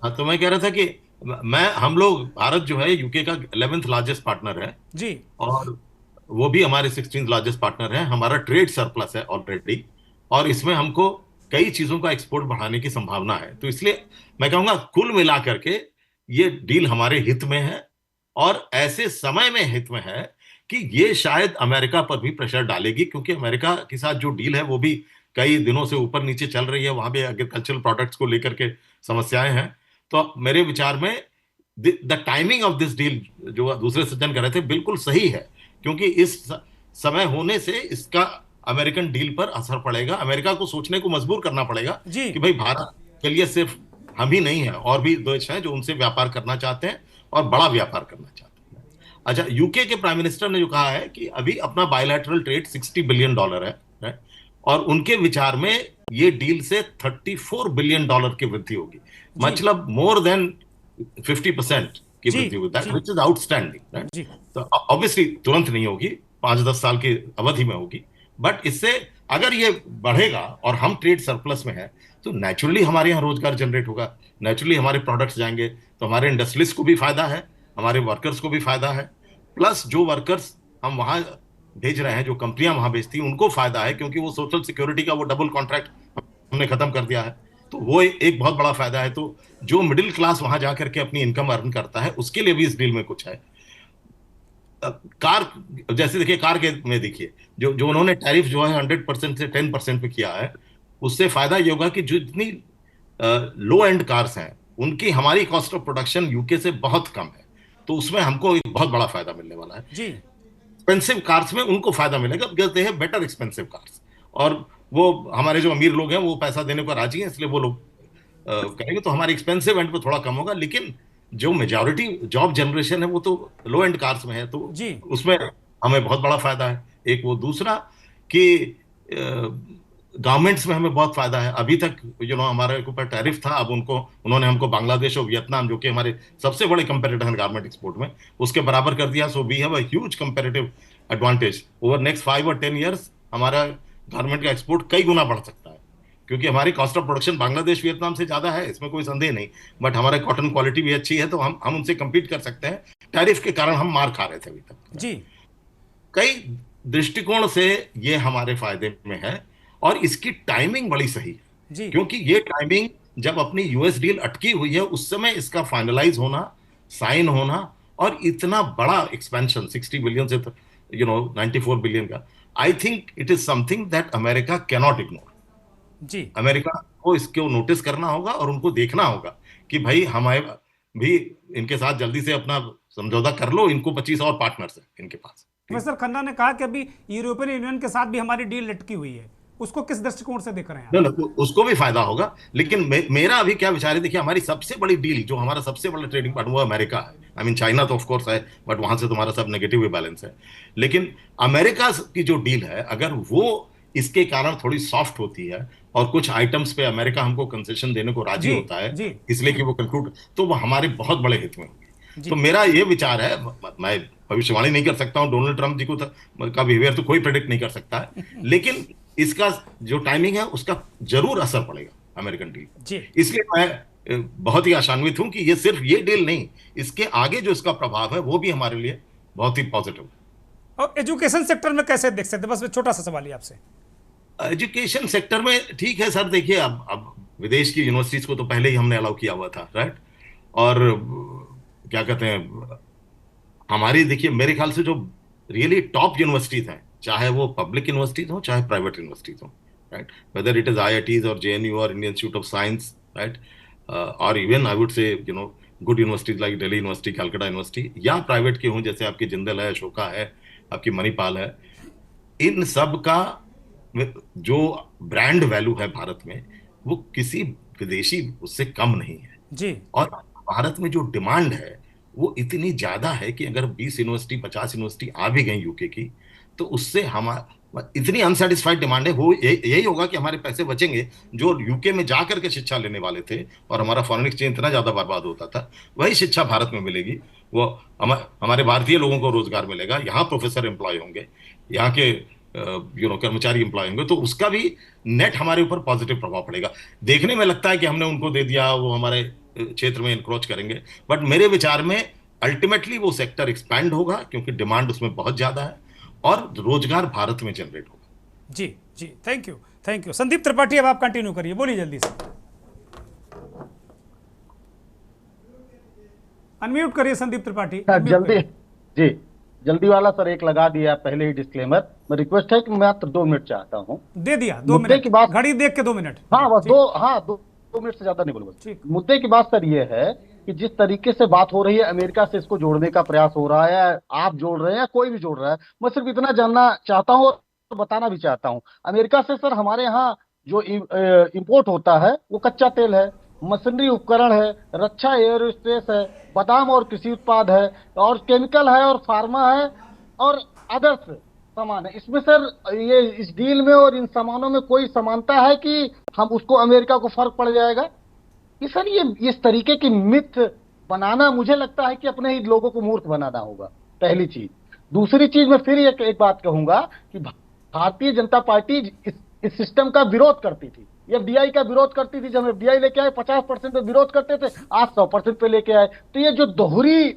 हाँ तो मैं कह रहा था कि हम लोग, भारत जो है यूके का 11th लार्जेस्ट पार्टनर है जी, और वो भी हमारे 16th लार्जेस्ट पार्टनर है। हमारा ट्रेड सरप्लस है ऑलरेडी, और इसमें हमको कई चीजों का एक्सपोर्ट बढ़ाने की संभावना है। तो इसलिए मैं कहूंगा कुल मिलाकर के ये डील हमारे हित में है, और ऐसे समय में हित में है कि ये शायद अमेरिका पर भी प्रेशर डालेगी, क्योंकि अमेरिका के साथ जो डील है वो भी कई दिनों से ऊपर नीचे चल रही है, वहां भी एग्रीकल्चरल प्रोडक्ट्स को लेकर के समस्याएं हैं। तो मेरे विचार में the timing of this deal, जो दूसरे सज्जन कर रहे थे, बिल्कुल सही है, क्योंकि इस समय होने से इसका अमेरिकन डील पर असर पड़ेगा। अमेरिका को सोचने को मजबूर करना पड़ेगा कि भाई भारत के लिए सिर्फ हम ही नहीं है, और भी देश हैं जो उनसे व्यापार करना चाहते हैं और बड़ा व्यापार करना चाहते हैं। अच्छा, यूके के प्राइम मिनिस्टर ने जो कहा है कि अभी अपना बायलैटरल ट्रेड $60 बिलियन है, और उनके विचार में ये डील से $34 बिलियन की वृद्धि होगी, मतलब मोर देन 50% की वृद्धि होगी, that which is outstanding, right. तो ऑब्वियसली तुरंत नहीं होगी, 5-10 साल की अवधि में होगी, बट इससे अगर ये बढ़ेगा और हम ट्रेड सरप्लस में है तो नेचुरली हमारे यहाँ रोजगार जनरेट होगा, नेचुरली हमारे प्रोडक्ट्स जाएंगे, तो हमारे इंडस्ट्रियलिस्ट को भी फायदा है, हमारे वर्कर्स को भी फायदा है, प्लस जो वर्कर्स हम वहां भेज रहे हैं, जो कंपनियां वहां भेजती हैं, उनको फायदा है, क्योंकि वो सोशल सिक्योरिटी का वो डबल कॉन्ट्रैक्ट हमने खत्म कर दिया है। तो वो एक बहुत बड़ा फायदा है। तो जो मिडिल क्लास वहां जाकर के अपनी इनकम अर्न करता है उसके लिए भी इस डील में कुछ है। कार, जैसे देखिए कार के में देखिए जो जो उन्होंने टैरिफ जो है 100% से 10% पे किया है, उससे फायदा ये होगा कि जो इतनी लो एंड कार्स हैं उनकी हमारी कॉस्ट ऑफ प्रोडक्शन यूके से बहुत कम है, तो उसमें हमको एक बहुत बड़ा फायदा मिलने वाला है जी। एक्सपेंसिव कार्स में उनको फायदा मिलेगा because they have better expensive cars, और वो हमारे जो अमीर लोग हैं वो पैसा देने को राजी हैं, इसलिए वो लोग करेंगे, तो हमारे एक्सपेंसिव एंड पे थोड़ा कम होगा। लेकिन जो मेजॉरिटी जॉब जनरेशन है वो तो लो एंड कार्स में है, तो जी। उसमें हमें बहुत बड़ा फायदा है। एक वो, दूसरा कि गवर्नमेंट्स में हमें बहुत फायदा है। अभी तक हमारे ऊपर टैरिफ था, अब उन्होंने हमको बांग्लादेश और वियतनाम जो कि हमारे सबसे बड़े कंपेरेटर हैं गारमेंट एक्सपोर्ट में, उसके बराबर कर दिया। So we have a huge comparative advantage. Over next 5 और 10 ईयर्स हमारा गारमेंट का एक्सपोर्ट कई गुना बढ़ सकता है, क्योंकि हमारी cost of production Bangladesh Vietnam से ज्यादा है, इसमें कोई संदेह नहीं। बट हमारे कॉटन क्वालिटी भी अच्छी है, तो हम उनसे कम्पीट कर सकते हैं। टैरिफ के कारण हम मार खा रहे थे अभी तक जी। कई दृष्टिकोण से ये हमारे फायदे में है, और इसकी टाइमिंग बड़ी सही है जी। क्योंकि ये टाइमिंग जब अपनी यूएस डील अटकी हुई है उस समय इसका फाइनलाइज होना, साइन होना, और इतना बड़ा एक्सपेंशन 60 बिलियन से 94 बिलियन का, I think it is something that America cannot ignore जी। अमेरिका को इसको नोटिस करना होगा और उनको देखना होगा कि भाई हमारे भी इनके साथ जल्दी से अपना समझौता कर लो, इनको 25 और पार्टनर्स हैं इनके पास। प्रोफेसर खन्ना ने कहा कि अभी यूरोपियन यूनियन के साथ भी हमारी डील लटकी हुई है, उसको किस दृष्टिकोण से देख रहे हैं? नहीं, उसको भी फायदा होगा, लेकिन मेरा अभी क्या विचार है, देखिए हमारी सबसे बड़ी डील, जो हमारा सबसे बड़ा ट्रेडिंग पार्टनर वो अमेरिका है। आई मीन चाइना तो ऑफ कोर्स है, बट वहां से तुम्हारा सब नेगेटिव बैलेंस है। लेकिन अमेरिका की जो डील है, अगर वो इसके कारण थोड़ी सॉफ्ट होती है और कुछ आइटम्स पे अमेरिका हमको कंसेशन देने को राजी होता है, इसलिए कि वो कंक्लूड, तो वो हमारे बहुत बड़े हित में होगी। तो मेरा ये विचार है, मैं भविष्यवाणी नहीं कर सकता हूँ, डोनाल्ड ट्रंप जी को का बिहेवियर तो कोई प्रेडिक्ट नहीं कर सकता है, लेकिन इसका जो टाइमिंग है उसका जरूर असर पड़ेगा अमेरिकन डील। इसलिए मैं बहुत ही आशान्वित हूं कि ये सिर्फ ये डील नहीं, इसके आगे जो इसका प्रभाव है वो भी हमारे लिए बहुत ही पॉजिटिव है। और एजुकेशन सेक्टर में कैसे देख सकते हैं? बस छोटा सा सवाल है आपसे। एजुकेशन सेक्टर में ठीक है सर, देखिए अब विदेश की यूनिवर्सिटीज को तो पहले ही हमने अलाउ किया हुआ था, राइट? और क्या कहते हैं, हमारी देखिए मेरे ख्याल से जो रियली टॉप यूनिवर्सिटीज हैं, चाहे वो पब्लिक यूनिवर्सिटीज हो चाहे प्राइवेट यूनिवर्सिटीज हो, right, whether it is IITs और JNU और Indian institute of science, right, और even I would say good universities like Delhi university, Calcutta university, या प्राइवेट के हों जैसे आपकी जिंदल है, अशोका है, आपकी मणिपाल है, इन सब का जो ब्रांड वैल्यू है भारत में वो किसी विदेशी उससे कम नहीं है जी। और भारत में जो डिमांड है वो इतनी ज्यादा है कि अगर 20 यूनिवर्सिटी 50 यूनिवर्सिटी आ भी गई यूके की, तो उससे हमारा इतनी अनसेटिस्फाइड डिमांड है, वो यही होगा कि हमारे पैसे बचेंगे जो यूके में जाकर के शिक्षा लेने वाले थे और हमारा फॉरेन एक्सचेंज इतना ज्यादा बर्बाद होता था, वही शिक्षा भारत में मिलेगी, वो हमारे भारतीय लोगों को रोजगार मिलेगा, यहाँ प्रोफेसर एम्प्लॉय होंगे, यहाँ के कर्मचारी एम्प्लॉय होंगे, तो उसका भी नेट हमारे ऊपर पॉजिटिव प्रभाव पड़ेगा। देखने में लगता है कि हमने उनको दे दिया, वो हमारे क्षेत्र में इंक्रोच करेंगे, बट मेरे विचार में अल्टीमेटली वो सेक्टर एक्सपैंड होगा क्योंकि डिमांड उसमें बहुत ज्यादा है और रोजगार भारत में जनरेट होगा। जी जी, thank you, thank you. Sandeep Tripathi, अब आप कंटिन्यू करिए, बोलिए जल्दी से, अनम्यूट करिए संदीप त्रिपाठी। जल्दी जी, जल्दी वाला सर एक लगा दिया पहले ही डिस्क्लेमर। मैं रिक्वेस्ट है कि मात्र 2 मिनट चाहता हूँ। दे दिया 2 मिनट की बात, घड़ी देख के 2 मिनट। हाँ बस 2 मिनट से ज्यादा नहीं बोलूंगा। मुद्दे की बात सर ये है कि जिस तरीके से बात हो रही है, अमेरिका से इसको जोड़ने का प्रयास हो रहा है, आप जोड़ रहे हैं, कोई भी जोड़ रहा है, मैं सिर्फ इतना जानना चाहता हूँ और बताना भी चाहता हूँ, अमेरिका से सर हमारे यहाँ जो इम्पोर्ट होता है वो कच्चा तेल है, मशीनरी उपकरण है, रक्षा एयरोस्पेस है, बादाम और कृषि उत्पाद है, और केमिकल है, और फार्मा है, और अदर्स सामान है। इसमें सर ये इस डील में और इन सामानों में कोई समानता है कि हम उसको अमेरिका को फर्क पड़ जाएगा? कि सर ये इस तरीके की मिथ बनाना, मुझे लगता है कि अपने ही लोगों को मूर्ख बनाना होगा, पहली चीज। दूसरी चीज मैं फिर एक बात कहूंगा कि भारतीय जनता पार्टी इस सिस्टम का विरोध करती थी, FDI का विरोध करती थी। जब FDI लेके आए 50% पे विरोध करते थे, आज 100% पे लेके आए। तो ये जो दोहरी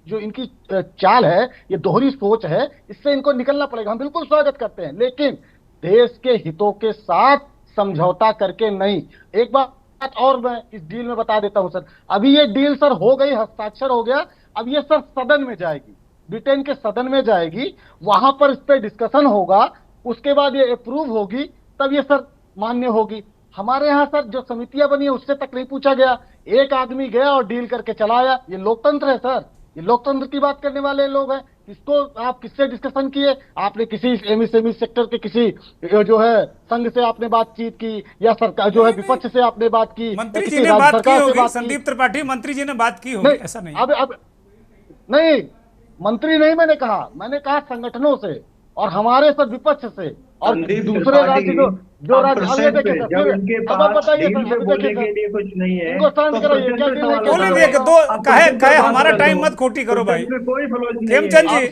जो इनकी चाल है, ये दोहरी सोच है, इससे इनको निकलना पड़ेगा। हम बिल्कुल स्वागत करते हैं, लेकिन देश के हितों के साथ समझौता करके नहीं। एक बात और मैं इस डील में बता देता हूं सर। अभी ये डील सर हो गई, हस्ताक्षर हो गया, अब ये सर सदन में जाएगी, ब्रिटेन के सदन में जाएगी, वहां पर इस पर डिस्कशन होगा, उसके बाद ये अप्रूव होगी, तब ये सर मान्य होगी। हमारे यहाँ सर जो समितियां बनी है उससे तक नहीं पूछा गया, एक आदमी गया और डील करके चला आया। ये लोकतंत्र है सर, ये लोकतंत्र की बात करने वाले लोग हैं। किसको आप किससे डिस्कशन किए? आपने किसी एमएसएमई सेक्टर के किसी जो है संघ से आपने बातचीत की, या सरकार जो है विपक्ष से आपने बात की, मंत्री जी ने बात की होगी, संदीप त्रिपाठी मंत्री जी ने बात की होगी, ऐसा नहीं। अब नहीं, मंत्री नहीं मैंने कहा संगठनों से और हमारे सर विपक्ष से और दूसरे राज्य जो राज्य। अब बताइए सर, बोलने के लिए कुछ नहीं है, इनको शांत कराइए। क्या बोले दो कहे हमारा टाइम मत खोटी करो भाई। खेमचंद जी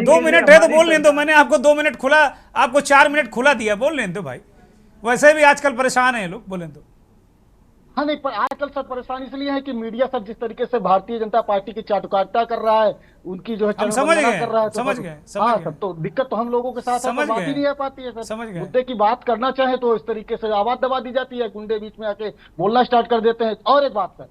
2 मिनट है तो बोल लें दो, मैंने आपको 2 मिनट खुला, आपको 4 मिनट खुला दिया, बोल लें दो भाई। वैसे भी आजकल परेशान है लोग, बोलें दो। हाँ नहीं, पर आजकल सर परेशानी इसलिए है कि मीडिया सर जिस तरीके से भारतीय जनता पार्टी की चाटुकारिता कर रहा है, उनकी जो है समझ गए, कर रहा है, समझ गए। हाँ सर, तो दिक्कत तो हम लोगों के साथ है, बात ही नहीं आ पाती है सर। समझ गए। मुद्दे की बात करना चाहे तो इस तरीके से आवाज दबा दी जाती है, गुंडे बीच में आके बोलना स्टार्ट कर देते हैं। और एक बात सर,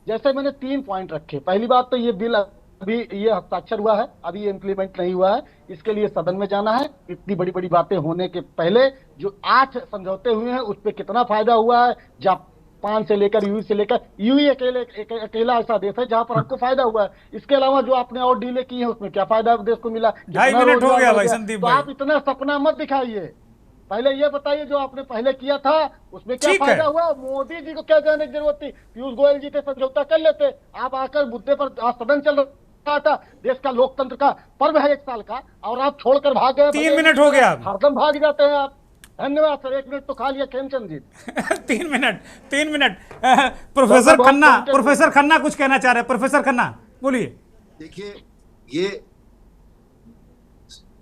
जैसे मैंने 3 पॉइंट रखे, पहली बात तो ये बिल अभी ये हस्ताक्षर हुआ है, अभी ये इम्प्लीमेंट नहीं हुआ है, इसके लिए सदन में जाना है। इतनी बड़ी बड़ी बातें होने के पहले जो 8 समझौते हुए हैं उस पर कितना फायदा हुआ है, जापान से लेकर यूएई से लेकर, यूएई अकेला ऐसा देश है जहां पर हमको फायदा हुआ है। इसके अलावा जो आपने और डीलें की है उसमें क्या फायदा देश को मिला? 2.5 मिनट हो गया भाई संदीप भाई। आप इतना सपना मत दिखाइए, पहले ये बताइए जो आपने पहले किया था उसमें क्या फायदा हुआ। मोदी जी को क्या जाने की जरूरत थी, पीयूष गोयल जी थे समझौता कर लेते। आप आकर मुद्दे पर सदन चल रहा था, देश का लोकतंत्र का पर्व है 1 साल का, और आप छोड़कर भाग गए। 3 मिनट हो गया, हरदम भाग जाते हैं आप। धन्यवाद सर, 1 मिनट तो खा लिया खेमचंद जी। 3 मिनट। प्रोफेसर खन्ना कुछ कहना चाह रहे हैं, प्रोफेसर खन्ना बोलिए। देखिए, ये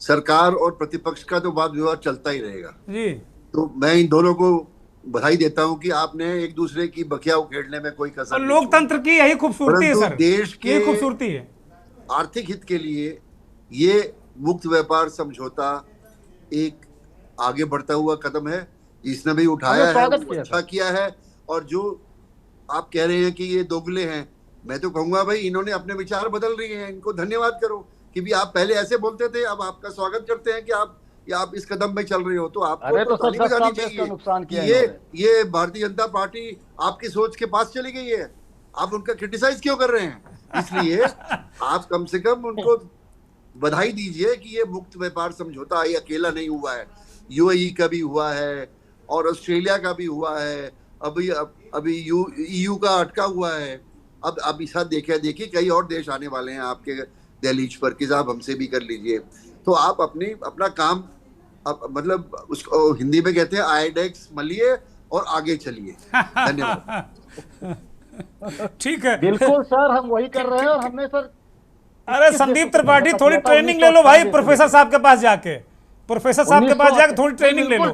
सरकार और प्रतिपक्ष का तो वाद विवाद चलता ही रहेगा जी। तो मैं इन दोनों को बधाई देता हूं कि आपने एक दूसरे की बखिया उखेड़ने में कोई कसर नहीं छोड़ी। लोकतंत्र की यही खूबसूरती है सर, देश की यही खूबसूरती है। आर्थिक हित के लिए ये मुक्त व्यापार समझौता एक आगे बढ़ता हुआ कदम है, इसने भी उठाया है, अच्छा किया है। और जो आप कह रहे हैं कि ये दोगले हैं, मैं तो कहूंगा भाई इन्होंने अपने विचार बदल रहे हैं, इनको धन्यवाद करो कि भी आप पहले ऐसे बोलते थे, अब आपका स्वागत करते हैं कि आप इस कदम में चल रहे हो। तो आपको ताली बजानी चाहिए। ये भारतीय जनता पार्टी आपकी सोच के पास चली गई है, आप उनका क्रिटिसाइज क्यों कर रहे हैं? इसलिए आप कम से कम उनको बधाई दीजिए कि ये मुक्त व्यापार समझौता ये अकेला नहीं हुआ है, यूएई का भी हुआ है और ऑस्ट्रेलिया का भी हुआ है, अभी ईयू का अटका हुआ है। अब इस साथ देखिए कई और देश आने वाले हैं आपके दहलीज पर कि साहब हमसे भी कर लीजिए। तो आप अपना काम मतलब उसको हिंदी में कहते हैं आईडेक्स मलिए और आगे चलिए। धन्यवाद। ठीक है, बिल्कुल सर, हम वही कर रहे हैं। और हमने सर, अरे संदीप त्रिपाठी थोड़ी ट्रेनिंग ले लो भाई, प्रोफेसर साहब के पास जाके, प्रोफेसर साहब के पास जाके थोड़ी ट्रेनिंग ले लो।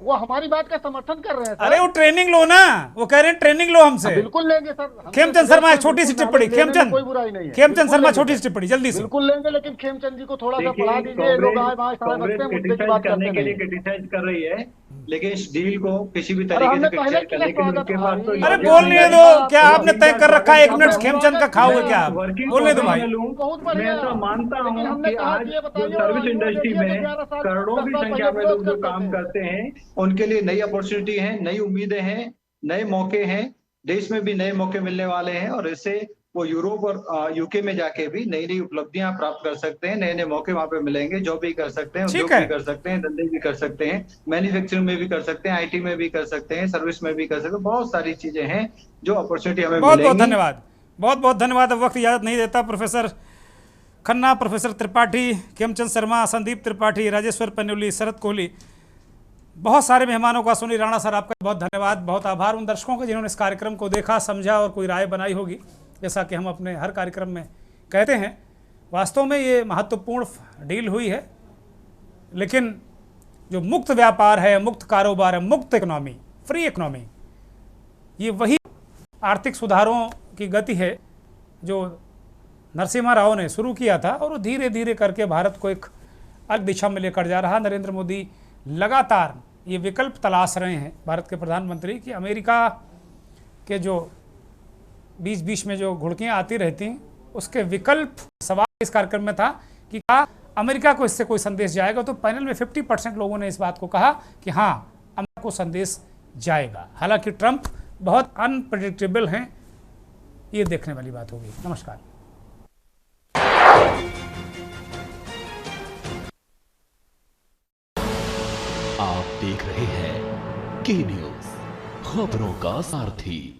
वो हमारी बात का समर्थन कर रहे हैं सर। अरे वो ट्रेनिंग लो ना, वो कह रहे हैं ट्रेनिंग लो हमसे। बिल्कुल लेंगे सर। खेमचंद शर्मा एक छोटी सी टिप्पणी, खेमचंद शर्मा छोटी सी टिप्पणी जल्दी से। बिल्कुल लेंगे, लेकिन खेमचंद जी को थोड़ा सा पढ़ा दीजिए। लोग आए वहां करने के लिए क्रिटिसाइज कर रही है, लेकिन इस डील को किसी भी तरीके से क्रिटिसाइज करने के लिए उनके पास तो अरे बोलने दो, क्या आपने तय कर रखा है 1 मिनट खेमचंद का खाओगे क्या आप? बोलने दो भाई। मैं ऐसा मानता हूँ कि आज जो सर्विस इंडस्ट्री में करोड़ों की संख्या में लोग जो काम करते हैं उनके लिए नई अपॉर्चुनिटी है, नई उम्मीदें हैं, नए मौके हैं, देश में भी नए मौके मिलने वाले हैं। और इससे वो यूरोप और यूके में जाके भी नई नई उपलब्धियां प्राप्त कर सकते हैं, नए नए मौके वहां पे मिलेंगे, जॉब भी कर सकते हैं, उद्योग भी कर सकते हैं, धंधे भी कर सकते हैं, मैन्युफैक्चरिंग में भी कर सकते हैं, आईटी में भी कर सकते हैं, सर्विस में भी कर सकते हैं। बहुत सारी चीजें हैं जो अपॉर्चुनिटी हमें बहुत बहुत धन्यवाद, बहुत बहुत धन्यवाद। अब वक्त याद नहीं देता। प्रोफेसर खन्ना, प्रोफेसर त्रिपाठी, खेमचंद शर्मा, संदीप त्रिपाठी, राजेश्वर पन्यूली, शरद कोहली, बहुत सारे मेहमानों का, सुनील राणा सर आपका बहुत धन्यवाद, बहुत आभार उन दर्शकों के जिन्होंने इस कार्यक्रम को देखा, समझा और कोई राय बनाई होगी। जैसा कि हम अपने हर कार्यक्रम में कहते हैं, वास्तव में ये महत्वपूर्ण डील हुई है, लेकिन जो मुक्त व्यापार है, मुक्त कारोबार है, मुक्त इकोनॉमी, फ्री इकोनॉमी, ये वही आर्थिक सुधारों की गति है जो नरसिम्हा राव ने शुरू किया था और धीरे धीरे करके भारत को एक अलग दिशा में लेकर जा रहा। नरेंद्र मोदी लगातार ये विकल्प तलाश रहे हैं, भारत के प्रधानमंत्री, कि अमेरिका कि जो बीच बीच में जो घुड़कियाँ आती रहती, उसके विकल्प सवाल इस कार्यक्रम में था कि क्या अमेरिका को इससे कोई संदेश जाएगा। तो पैनल में 50% लोगों ने इस बात को कहा कि हाँ, अमेरिका को संदेश जाएगा। हालांकि ट्रंप बहुत अनप्रेडिक्टेबल हैं, ये देखने वाली बात होगी। नमस्कार। आप देख रहे हैं के न्यूज़, खबरों का सारथी।